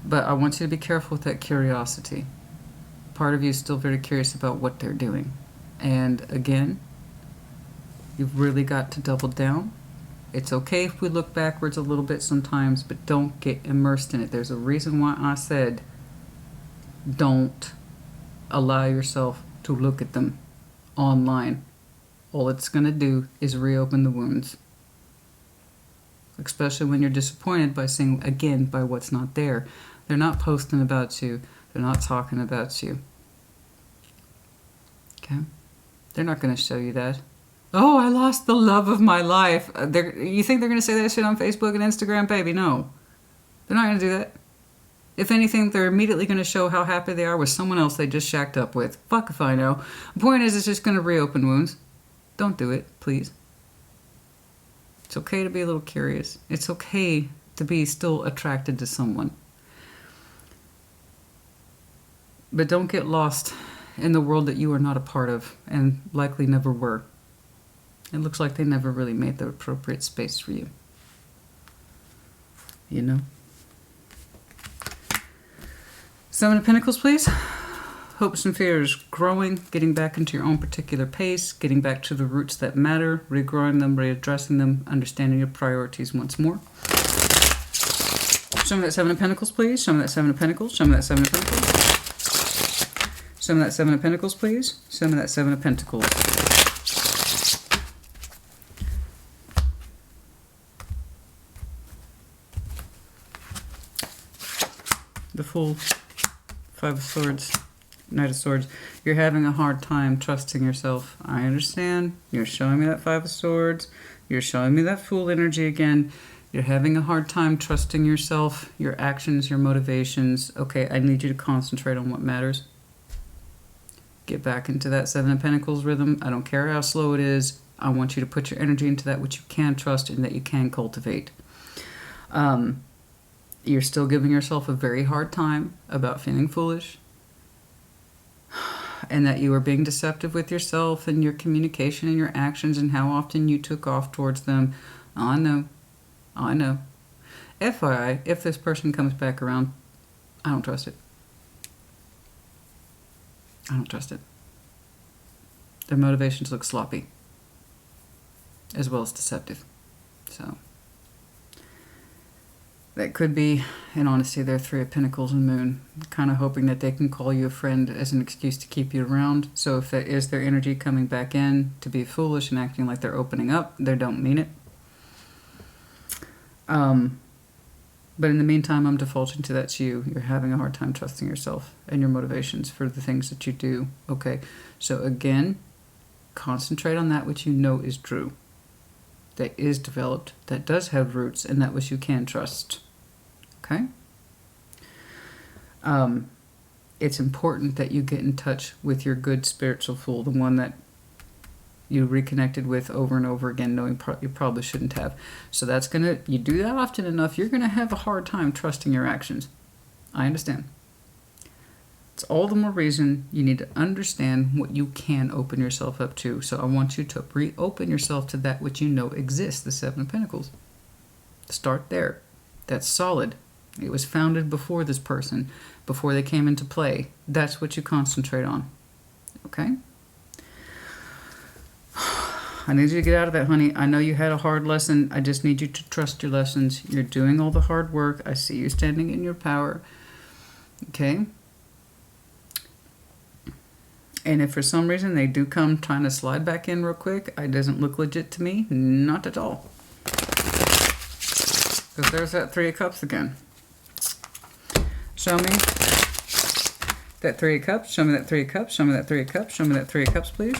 But I want you to be careful with that curiosity. Part of you is still very curious about what they're doing. And again, you've really got to double down. It's okay if we look backwards a little bit sometimes, but don't get immersed in it. There's a reason why I said don't allow yourself to look at them online. All it's going to do is reopen the wounds. Especially when you're disappointed by seeing, again, by what's not there. They're not posting about you. They're not talking about you. Okay? They're not going to show you that. Oh, I lost the love of my life. You think they're going to say that shit on Facebook and Instagram? Baby, no. They're not going to do that. If anything, they're immediately going to show how happy they are with someone else they just shacked up with. Fuck if I know. The point is, it's just going to reopen wounds. Don't do it, please. It's okay to be a little curious. It's okay to be still attracted to someone. But don't get lost in the world that you are not a part of and likely never were. It looks like they never really made the appropriate space for you. You know? Seven of Pentacles, please. Hopes and fears growing, getting back into your own particular pace, getting back to the roots that matter, regrowing them, readdressing them, understanding your priorities once more. Show me that Seven of Pentacles, please. Show me that Seven of Pentacles. Show me that Seven of Pentacles. Show me that Seven of Pentacles, please. Show me that Seven of Pentacles. The Fool, Five of Swords, Knight of Swords. You're having a hard time trusting yourself. I understand. You're showing me that Five of Swords. You're showing me that Fool energy again. You're having a hard time trusting yourself, your actions, your motivations. Okay, I need you to concentrate on what matters. Get back into that Seven of Pentacles rhythm. I don't care how slow it is. I want you to put your energy into that which you can trust and that you can cultivate. You're still giving yourself a very hard time about feeling foolish. And that you are being deceptive with yourself and your communication and your actions and how often you took off towards them. I know. I know. FYI, if this person comes back around, I don't trust it. I don't trust it. Their motivations look sloppy, as well as deceptive. So, that could be, in honesty, their Three of Pentacles and Moon. Kind of hoping that they can call you a friend as an excuse to keep you around. So if that is their energy coming back in to be foolish and acting like they're opening up, they don't mean it. But in the meantime, I'm defaulting to that's you. You're having a hard time trusting yourself and your motivations for the things that you do. Okay, so again, concentrate on that which you know is true, that is developed, that does have roots, and that which you can trust. Okay? It's important that you get in touch with your good spiritual fool, the one that you reconnected with over and over again, knowing you probably shouldn't have. So that's gonna, you do that often enough, you're gonna have a hard time trusting your actions. I understand. It's all the more reason you need to understand what you can open yourself up to. So I want you to reopen yourself to that which you know exists, the Seven of Pentacles. Start there. That's solid. It was founded before this person, before they came into play. That's what you concentrate on. Okay? I need you to get out of that, honey. I know you had a hard lesson. I just need you to trust your lessons. You're doing all the hard work. I see you standing in your power. Okay? And if for some reason they do come trying to slide back in real quick, it doesn't look legit to me. Not at all. Because there's that Three of Cups again. Show me that Three of Cups. Show me that Three of Cups. Show me that Three of Cups. Show me that Three of Cups, please.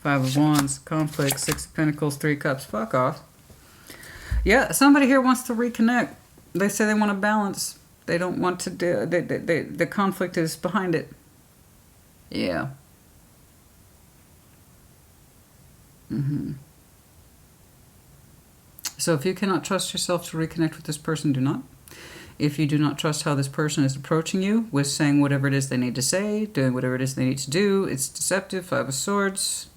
Five of Wands, conflict, Six of Pentacles, Three of Cups. Fuck off. Yeah, somebody here wants to reconnect. They say they want to balance. They don't want to do... the conflict is behind it. Yeah. So if you cannot trust yourself to reconnect with this person, do not. If you do not trust how this person is approaching you, with saying whatever it is they need to say, doing whatever it is they need to do, it's deceptive. Five of Swords.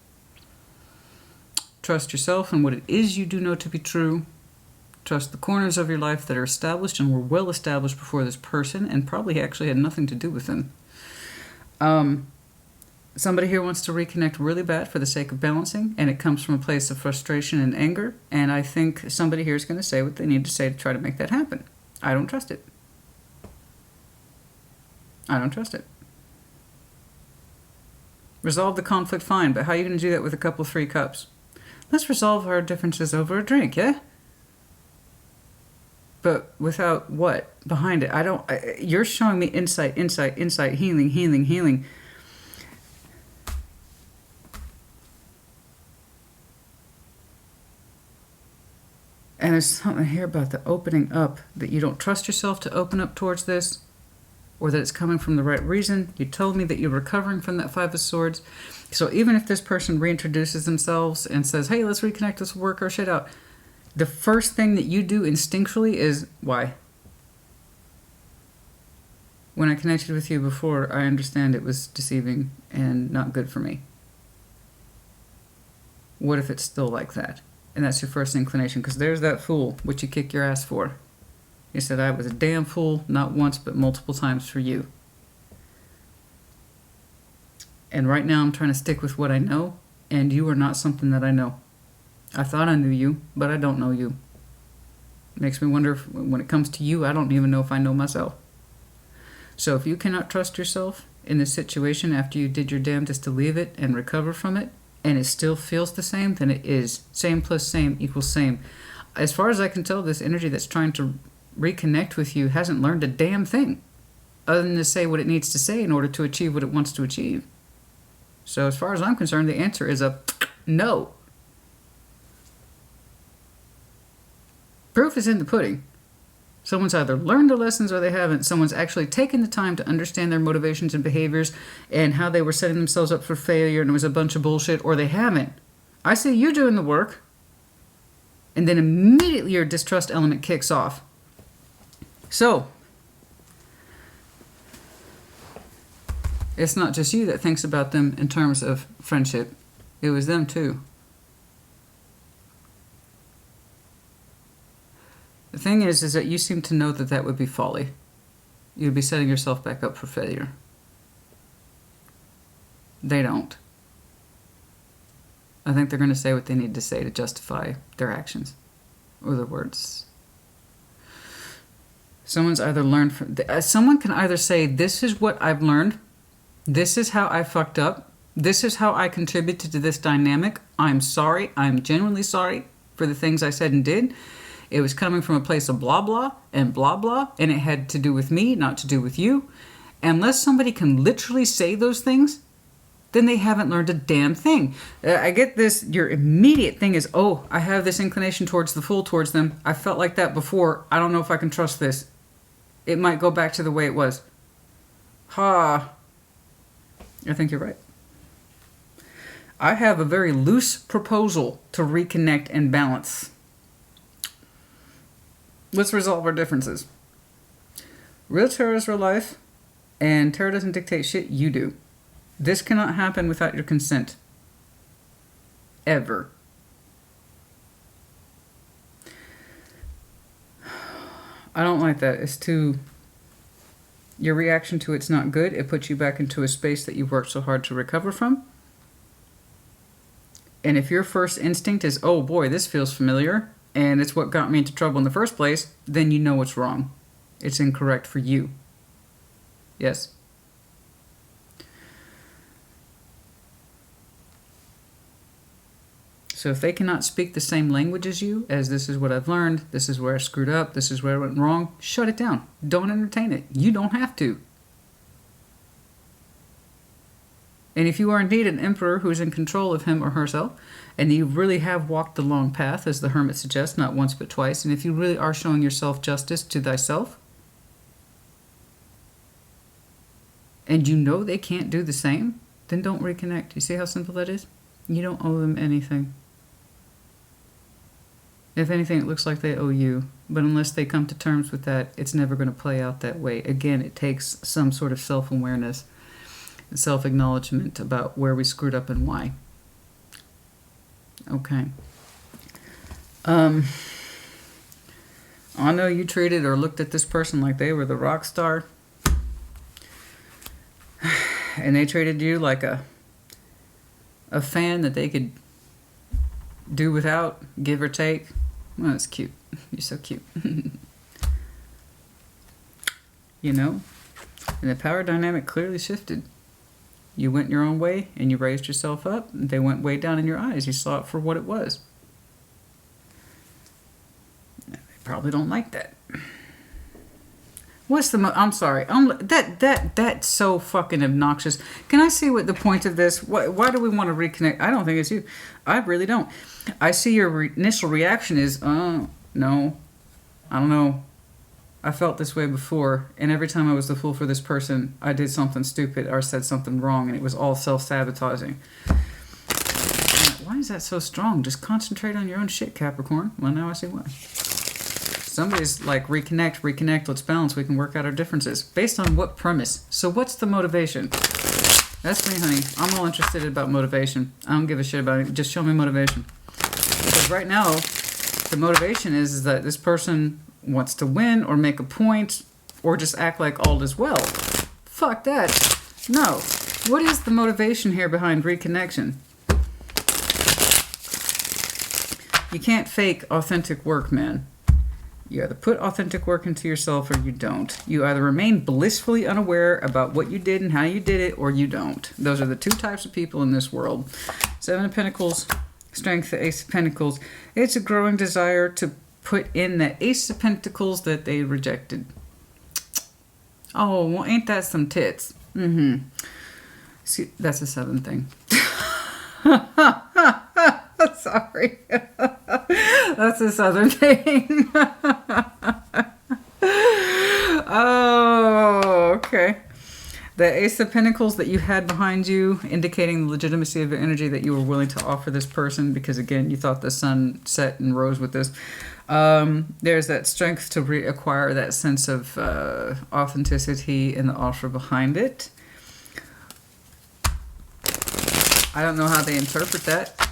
Trust yourself and what it is you do know to be true. Trust the corners of your life that are established and were well established before this person and probably actually had nothing to do with them. Somebody here wants to reconnect really bad for the sake of balancing, and it comes from a place of frustration and anger, and I think somebody here is going to say what they need to say to try to make that happen. I don't trust it. I don't trust it. Resolve the conflict, fine, but how are you going to do that with a couple of Three Cups? Let's resolve our differences over a drink, yeah? But without what? Behind it. You're showing me insight, healing, healing. And there's something here about the opening up, that you don't trust yourself to open up towards this, or that it's coming from the right reason. You told me that you're recovering from that Five of Swords. So even if this person reintroduces themselves and says, hey, let's reconnect, let's work our shit out, the first thing that you do instinctually is, why? When I connected with you before, I understand it was deceiving and not good for me. What if it's still like that? And that's your first inclination, because there's that fool, which you kick your ass for. You said, I was a damn fool, not once, but multiple times for you. And right now I'm trying to stick with what I know, and you are not something that I know. I thought I knew you, but I don't know you. Makes me wonder if, when it comes to you, I don't even know if I know myself. So if you cannot trust yourself in this situation after you did your damnedest to leave it and recover from it, and it still feels the same, then it is. Same plus same equals same. As far as I can tell, this energy that's trying to reconnect with you hasn't learned a damn thing other than to say what it needs to say in order to achieve what it wants to achieve. So as far as I'm concerned, the answer is a no. Proof is in the pudding. Someone's either learned the lessons or they haven't. Someone's actually taken the time to understand their motivations and behaviors and how they were setting themselves up for failure and it was a bunch of bullshit, or they haven't. I see you doing the work, and then immediately your distrust element kicks off. So, it's not just you that thinks about them in terms of friendship. It was them too. The thing is that you seem to know that that would be folly. You'd be setting yourself back up for failure. They don't. I think they're going to say what they need to say to justify their actions or their words. Someone's either learned from... someone can either say, this is what I've learned. This is how I fucked up. This is how I contributed to this dynamic. I'm sorry. I'm genuinely sorry for the things I said and did. It was coming from a place of blah, blah, and blah, blah, and it had to do with me, not to do with you. Unless somebody can literally say those things, then they haven't learned a damn thing. I get this, your immediate thing is, oh, I have this inclination towards the fool, towards them. I felt like that before. I don't know if I can trust this. It might go back to the way it was. Ha. I think you're right. I have a very loose proposal to reconnect and balance. Let's resolve our differences. Real tarot is real life, and tarot doesn't dictate shit, you do. This cannot happen without your consent. Ever. I don't like that. It's too... Your reaction to it's not good. It puts you back into a space that you've worked so hard to recover from. And if your first instinct is, oh boy, this feels familiar, and it's what got me into trouble in the first place, then you know what's wrong. It's incorrect for you. Yes? So if they cannot speak the same language as you, as this is what I've learned, this is where I screwed up, this is where I went wrong, shut it down. Don't entertain it. You don't have to. And if you are indeed an emperor who is in control of him or herself, and you really have walked the long path, as the hermit suggests, not once but twice, and if you really are showing yourself justice to thyself, and you know they can't do the same, then don't reconnect. You see how simple that is? You don't owe them anything. If anything, it looks like they owe you. But unless they come to terms with that, it's never going to play out that way. Again, it takes some sort of self-awareness, self-acknowledgement about where we screwed up and why. Okay. I know you treated or looked at this person like they were the rock star. And they treated you like a fan that they could do without, give or take. Well, that's cute. You're so cute. You know? And the power dynamic clearly shifted. You went your own way and you raised yourself up. They went way down in your eyes. You saw it for what it was. They probably don't like that. What's the I'm sorry. That's so fucking obnoxious. Can I see what the point of this? Why do we want to reconnect? I don't think it's you. I really don't. I see your initial reaction is, oh, no. I don't know. I felt this way before, and every time I was the fool for this person, I did something stupid or said something wrong, and it was all self-sabotaging. Why is that so strong? Just concentrate on your own shit, Capricorn. Well, now I see why. Somebody's like, reconnect, let's balance, we can work out our differences. Based on what premise? So what's the motivation? That's me, honey. I'm all interested about motivation. I don't give a shit about it. Just show me motivation. Because right now, the motivation is that this person wants to win or make a point or just act like all is well. Fuck that. No. What is the motivation here behind reconnection? You can't fake authentic work, man. You either put authentic work into yourself or you don't. You either remain blissfully unaware about what you did and how you did it, or you don't. Those are the two types of people in this world. Seven of Pentacles, Strength, the Ace of Pentacles. It's a growing desire to put in the Ace of Pentacles that they rejected. Oh, well, ain't that some tits? Mm-hmm. See, that's a Southern thing. Sorry. That's a Southern thing. Oh, okay. The Ace of Pentacles that you had behind you, indicating the legitimacy of your energy that you were willing to offer this person, because again, you thought the sun set and rose with this. There's that strength to reacquire that sense of authenticity in the offer behind it. I don't know how they interpret that,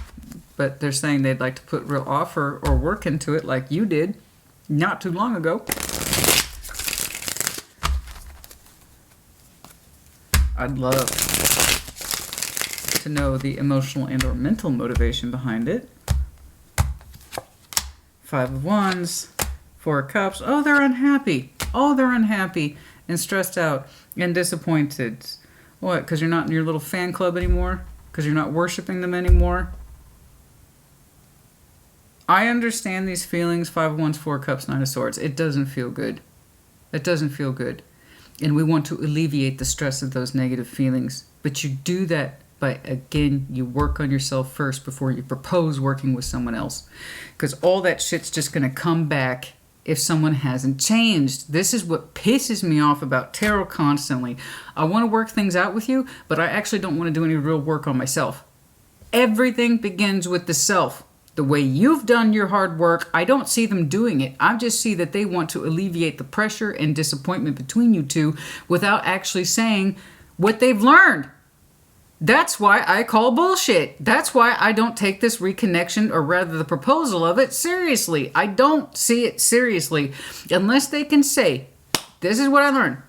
but they're saying they'd like to put real offer or work into it like you did not too long ago. I'd love to know the emotional and or mental motivation behind it. Five of Wands, Four of Cups. Oh, they're unhappy. Oh, they're unhappy and stressed out and disappointed. What, because you're not in your little fan club anymore? Because you're not worshiping them anymore? I understand these feelings. Five of Wands, Four of Cups, Nine of Swords. It doesn't feel good. It doesn't feel good. And we want to alleviate the stress of those negative feelings. But you do that by, again, you work on yourself first before you propose working with someone else. Because all that shit's just going to come back if someone hasn't changed. This is what pisses me off about tarot constantly. I want to work things out with you, but I actually don't want to do any real work on myself. Everything begins with the self. The way you've done your hard work, I don't see them doing it. I just see that they want to alleviate the pressure and disappointment between you two without actually saying what they've learned. That's why I call bullshit. That's why I don't take this reconnection, or rather the proposal of it, seriously. I don't see it seriously unless they can say, this is what I learned.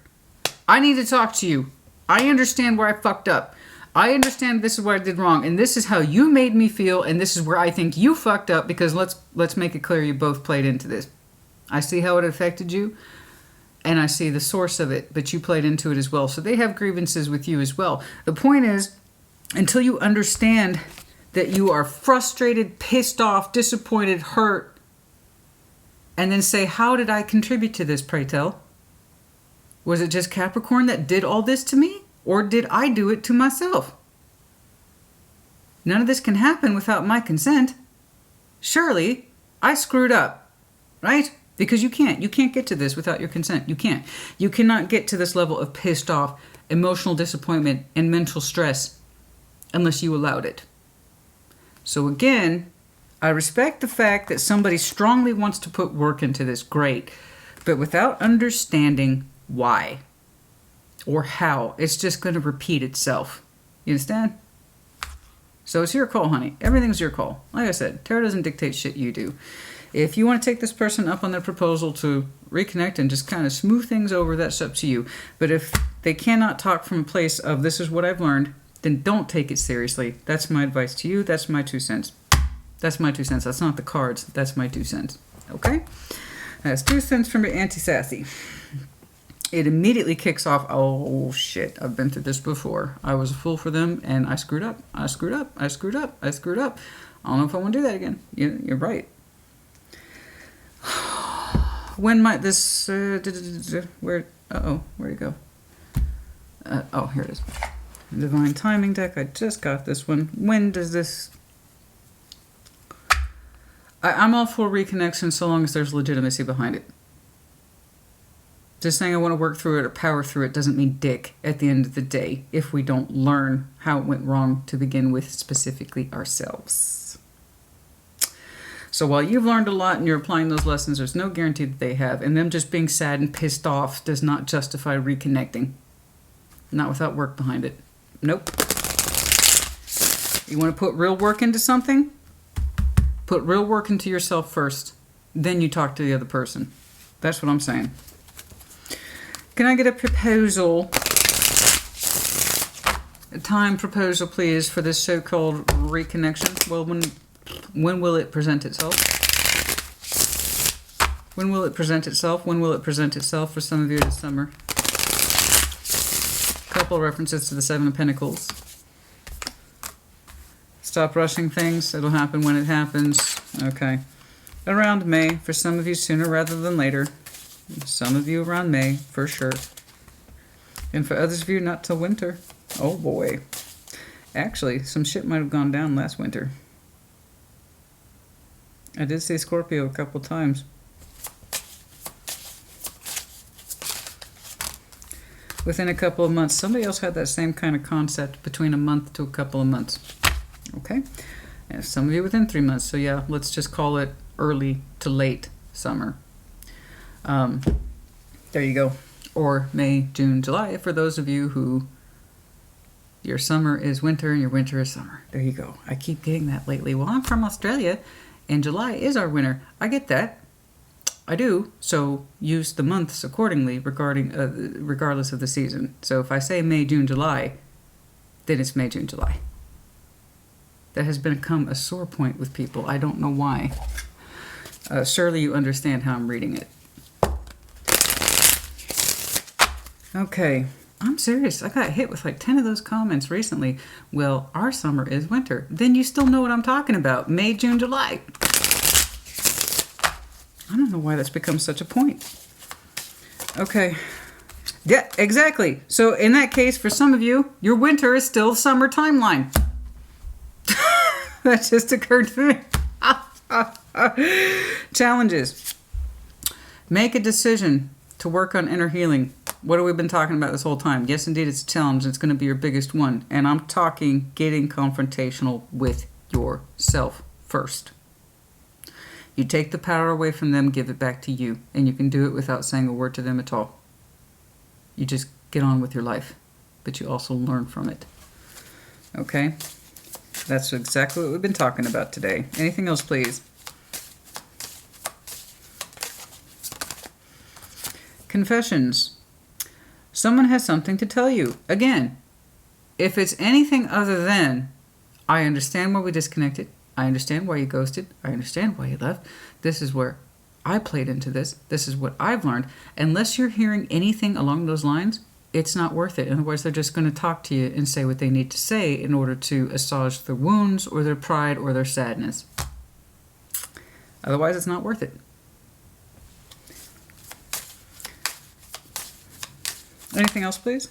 I need to talk to you. I understand where I fucked up. I understand this is what I did wrong, and this is how you made me feel, and this is where I think you fucked up, because let's make it clear you both played into this. I see how it affected you, and I see the source of it, but you played into it as well. So they have grievances with you as well. The point is, until you understand that you are frustrated, pissed off, disappointed, hurt, and then say, how did I contribute to this, pray tell? Was it just Capricorn that did all this to me? Or did I do it to myself? None of this can happen without my consent. Surely, I screwed up, right? Because you can't get to this without your consent. You can't. You cannot get to this level of pissed off, emotional disappointment, and mental stress unless you allowed it. So again, I respect the fact that somebody strongly wants to put work into this, great. But without understanding why or how, it's just going to repeat itself. You understand? So it's your call, honey. Everything's your call. Like I said, tarot doesn't dictate shit, you do. If you want to take this person up on their proposal to reconnect and just kind of smooth things over, that's up to you. But if they cannot talk from a place of, this is what I've learned, then don't take it seriously. That's my advice to you. That's my 2 cents. That's my 2 cents. That's not the cards. That's my 2 cents. Okay? That's 2 cents from your Auntie Sassy. It immediately kicks off, oh shit, I've been through this before. I was a fool for them, and I screwed up. I screwed up. I screwed up. I screwed up. I don't know if I want to do that again. You're right. When might this, where'd it go? Oh, here it is. Divine Timing deck, I just got this one. When does this... I'm all for reconnection so long as there's legitimacy behind it. Just saying I want to work through it or power through it doesn't mean dick at the end of the day if we don't learn how it went wrong to begin with, specifically ourselves. So while you've learned a lot and you're applying those lessons, there's no guarantee that they have. And them just being sad and pissed off does not justify reconnecting. Not without work behind it. Nope. You want to put real work into something? Put real work into yourself first. Then you talk to the other person. That's what I'm saying. Can I get a proposal, a time proposal, please, for this so-called reconnection? Well, when will it present itself? When will it present itself? When will it present itself for some of you this summer? A couple of references to the Seven of Pentacles. Stop rushing things. It'll happen when it happens. Okay. Around May, for some of you sooner rather than later. Some of you around May, for sure. And for others of you, not till winter. Oh boy. Actually, some shit might have gone down last winter. I did see Scorpio a couple times. Within a couple of months. Somebody else had that same kind of concept between a month to a couple of months. Okay? And some of you within 3 months. So yeah, let's just call it early to late summer. There you go. Or May, June, July, for those of you who your summer is winter and your winter is summer. There you go. I keep getting that lately. Well, I'm from Australia and July is our winter. I get that. I do. So use the months accordingly regardless of the season. So if I say May, June, July, then it's May, June, July. That has become a sore point with people. I don't know why. Surely you understand how I'm reading it. Okay, I'm serious. I got hit with like 10 of those comments recently. Well, our summer is winter. Then you still know what I'm talking about. May, June, July. I don't know why that's become such a point. Okay. Yeah, exactly. So in that case, for some of you, your winter is still summer timeline. That just occurred to me. Challenges. Make a decision to work on inner healing. What have we been talking about this whole time? Yes, indeed, it's a challenge. It's going to be your biggest one. And I'm talking getting confrontational with yourself first. You take the power away from them, give it back to you. And you can do it without saying a word to them at all. You just get on with your life. But you also learn from it. Okay? That's exactly what we've been talking about today. Anything else, please? Confessions. Someone has something to tell you. Again, if it's anything other than, I understand why we disconnected. I understand why you ghosted. I understand why you left. This is where I played into this. This is what I've learned. Unless you're hearing anything along those lines, it's not worth it. Otherwise, they're just going to talk to you and say what they need to say in order to assuage their wounds or their pride or their sadness. Otherwise, it's not worth it. Anything else, please?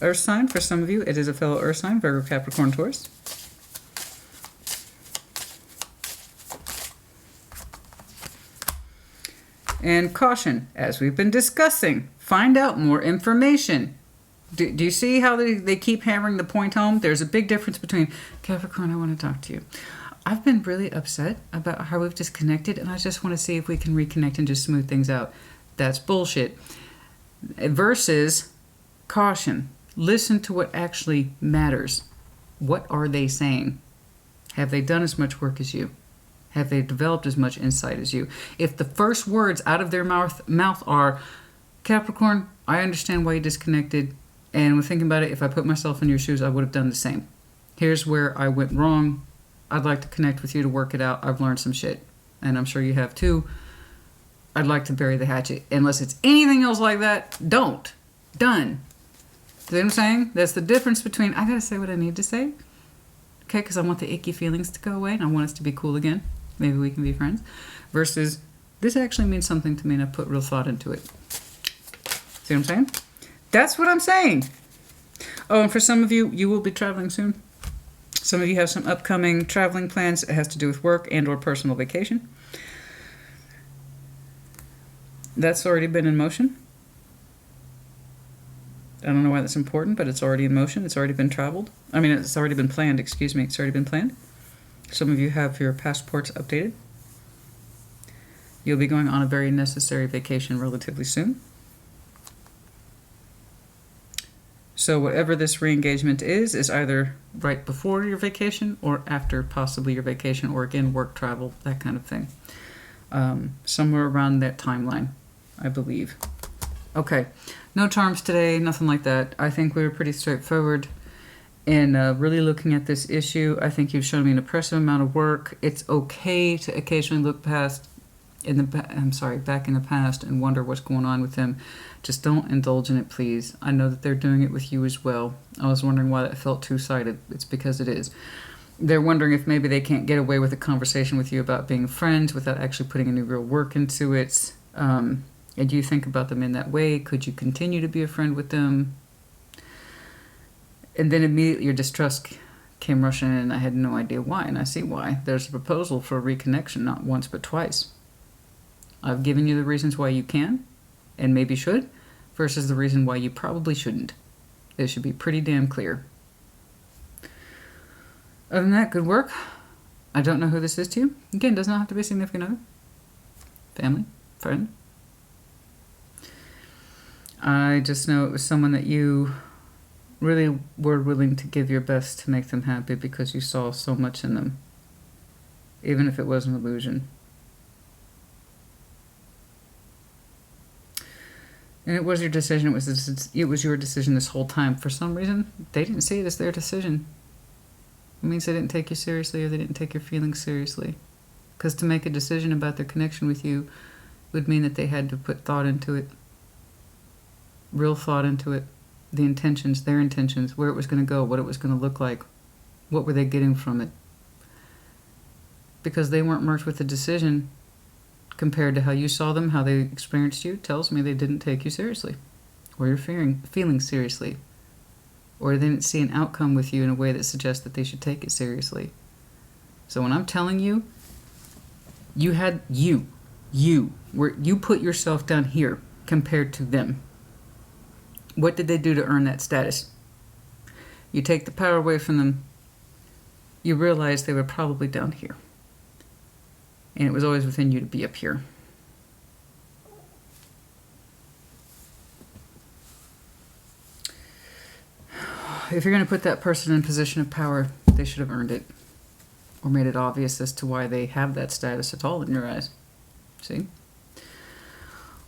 Earth sign, for some of you, it is a fellow Earth sign, Virgo, Capricorn, Taurus. And caution, as we've been discussing, find out more information. Do you see how they keep hammering the point home? There's a big difference between, Capricorn, I want to talk to you. I've been really upset about how we've disconnected, and I just want to see if we can reconnect and just smooth things out. That's bullshit. Versus caution. Listen to what actually matters. What are they saying? Have they done as much work as you? Have they developed as much insight as you? If the first words out of their mouth are, Capricorn, I understand why you disconnected, and when thinking about it, if I put myself in your shoes, I would have done the same. Here's where I went wrong. I'd like to connect with you to work it out. I've learned some shit, and I'm sure you have too. I'd like to bury the hatchet. Unless it's anything else like that, don't. Done. See what I'm saying? That's the difference between, I gotta say what I need to say, okay, because I want the icky feelings to go away, and I want us to be cool again. Maybe we can be friends. Versus, this actually means something to me, and I put real thought into it. See what I'm saying? That's what I'm saying. Oh, and for some of you, you will be traveling soon. Some of you have some upcoming traveling plans. It has to do with work and or personal vacation. That's already been in motion. I don't know why that's important, but it's already in motion. It's already been traveled. I mean, it's already been planned, excuse me. It's already been planned. Some of you have your passports updated. You'll be going on a very necessary vacation relatively soon. So whatever this re-engagement is either right before your vacation or after possibly your vacation, or again, work travel, that kind of thing. Somewhere around that timeline, I believe. Okay, no charms today, nothing like that. I think we were pretty straightforward in really looking at this issue. I think you've shown me an impressive amount of work. It's okay to occasionally look back in the past and wonder what's going on with them. Just don't indulge in it, please. I know that they're doing it with you as well. I was wondering why that felt two-sided. It's because it is. They're wondering if maybe they can't get away with a conversation with you about being friends without actually putting any real work into it. And you think about them in that way. Could you continue to be a friend with them? And then immediately your distrust came rushing in, and I had no idea why, and I see why. There's a proposal for a reconnection, not once but twice. I've given you the reasons why you can, and maybe should, versus the reason why you probably shouldn't. It should be pretty damn clear. Other than that, good work. I don't know who this is to you. Again, does not have to be a significant other. Family, friend. I just know it was someone that you really were willing to give your best to make them happy because you saw so much in them, even if it was an illusion. And it was your decision. It was your decision this whole time. For some reason, they didn't see it as their decision. It means they didn't take you seriously, or they didn't take your feelings seriously. Because to make a decision about their connection with you would mean that they had to put thought into it, real thought into it, the intentions, their intentions, where it was going to go, what it was going to look like, what were they getting from it. Because they weren't merged with the decision compared to how you saw them, how they experienced you, tells me they didn't take you seriously, or your feelings seriously, or they didn't see an outcome with you in a way that suggests that they should take it seriously. So when I'm telling you, you put yourself down here compared to them. What did they do to earn that status? You take the power away from them, you realize they were probably down here. And it was always within you to be up here. If you're going to put that person in a position of power, they should have earned it. Or made it obvious as to why they have that status at all in your eyes. See?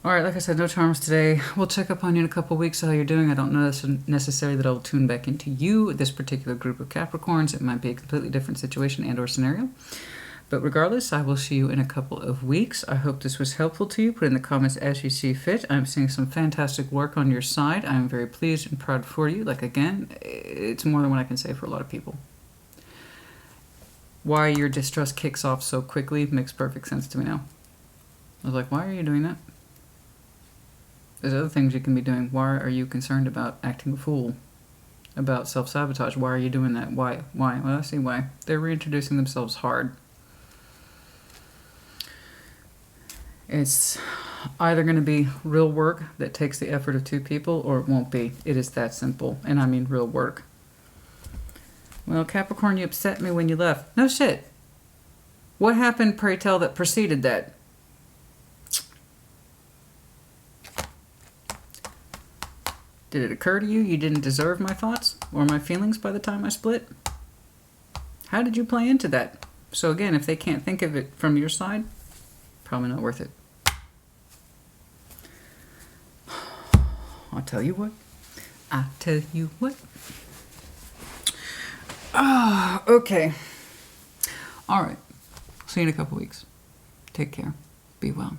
Alright, like I said, no charms today. We'll check up on you in a couple weeks, how you're doing. I don't know necessarily that I'll tune back into you, this particular group of Capricorns. It might be a completely different situation and or scenario. But regardless, I will see you in a couple of weeks. I hope this was helpful to you. Put in the comments as you see fit. I'm seeing some fantastic work on your side. I'm very pleased and proud for you. Like, again, it's more than what I can say for a lot of people. Why your distrust kicks off so quickly makes perfect sense to me now. I was like, why are you doing that? There's other things you can be doing. Why are you concerned about acting a fool? About self-sabotage? Why are you doing that? Why? Well, I see why. They're reintroducing themselves hard. It's either going to be real work that takes the effort of two people, or it won't be. It is that simple. And I mean real work. Well, Capricorn, you upset me when you left. No shit. What happened, pray tell, that preceded that? Did it occur to you you didn't deserve my thoughts or my feelings by the time I split? How did you play into that? So again, if they can't think of it from your side, probably not worth it. I'll tell you what. Okay. All right. See you in a couple weeks. Take care. Be well.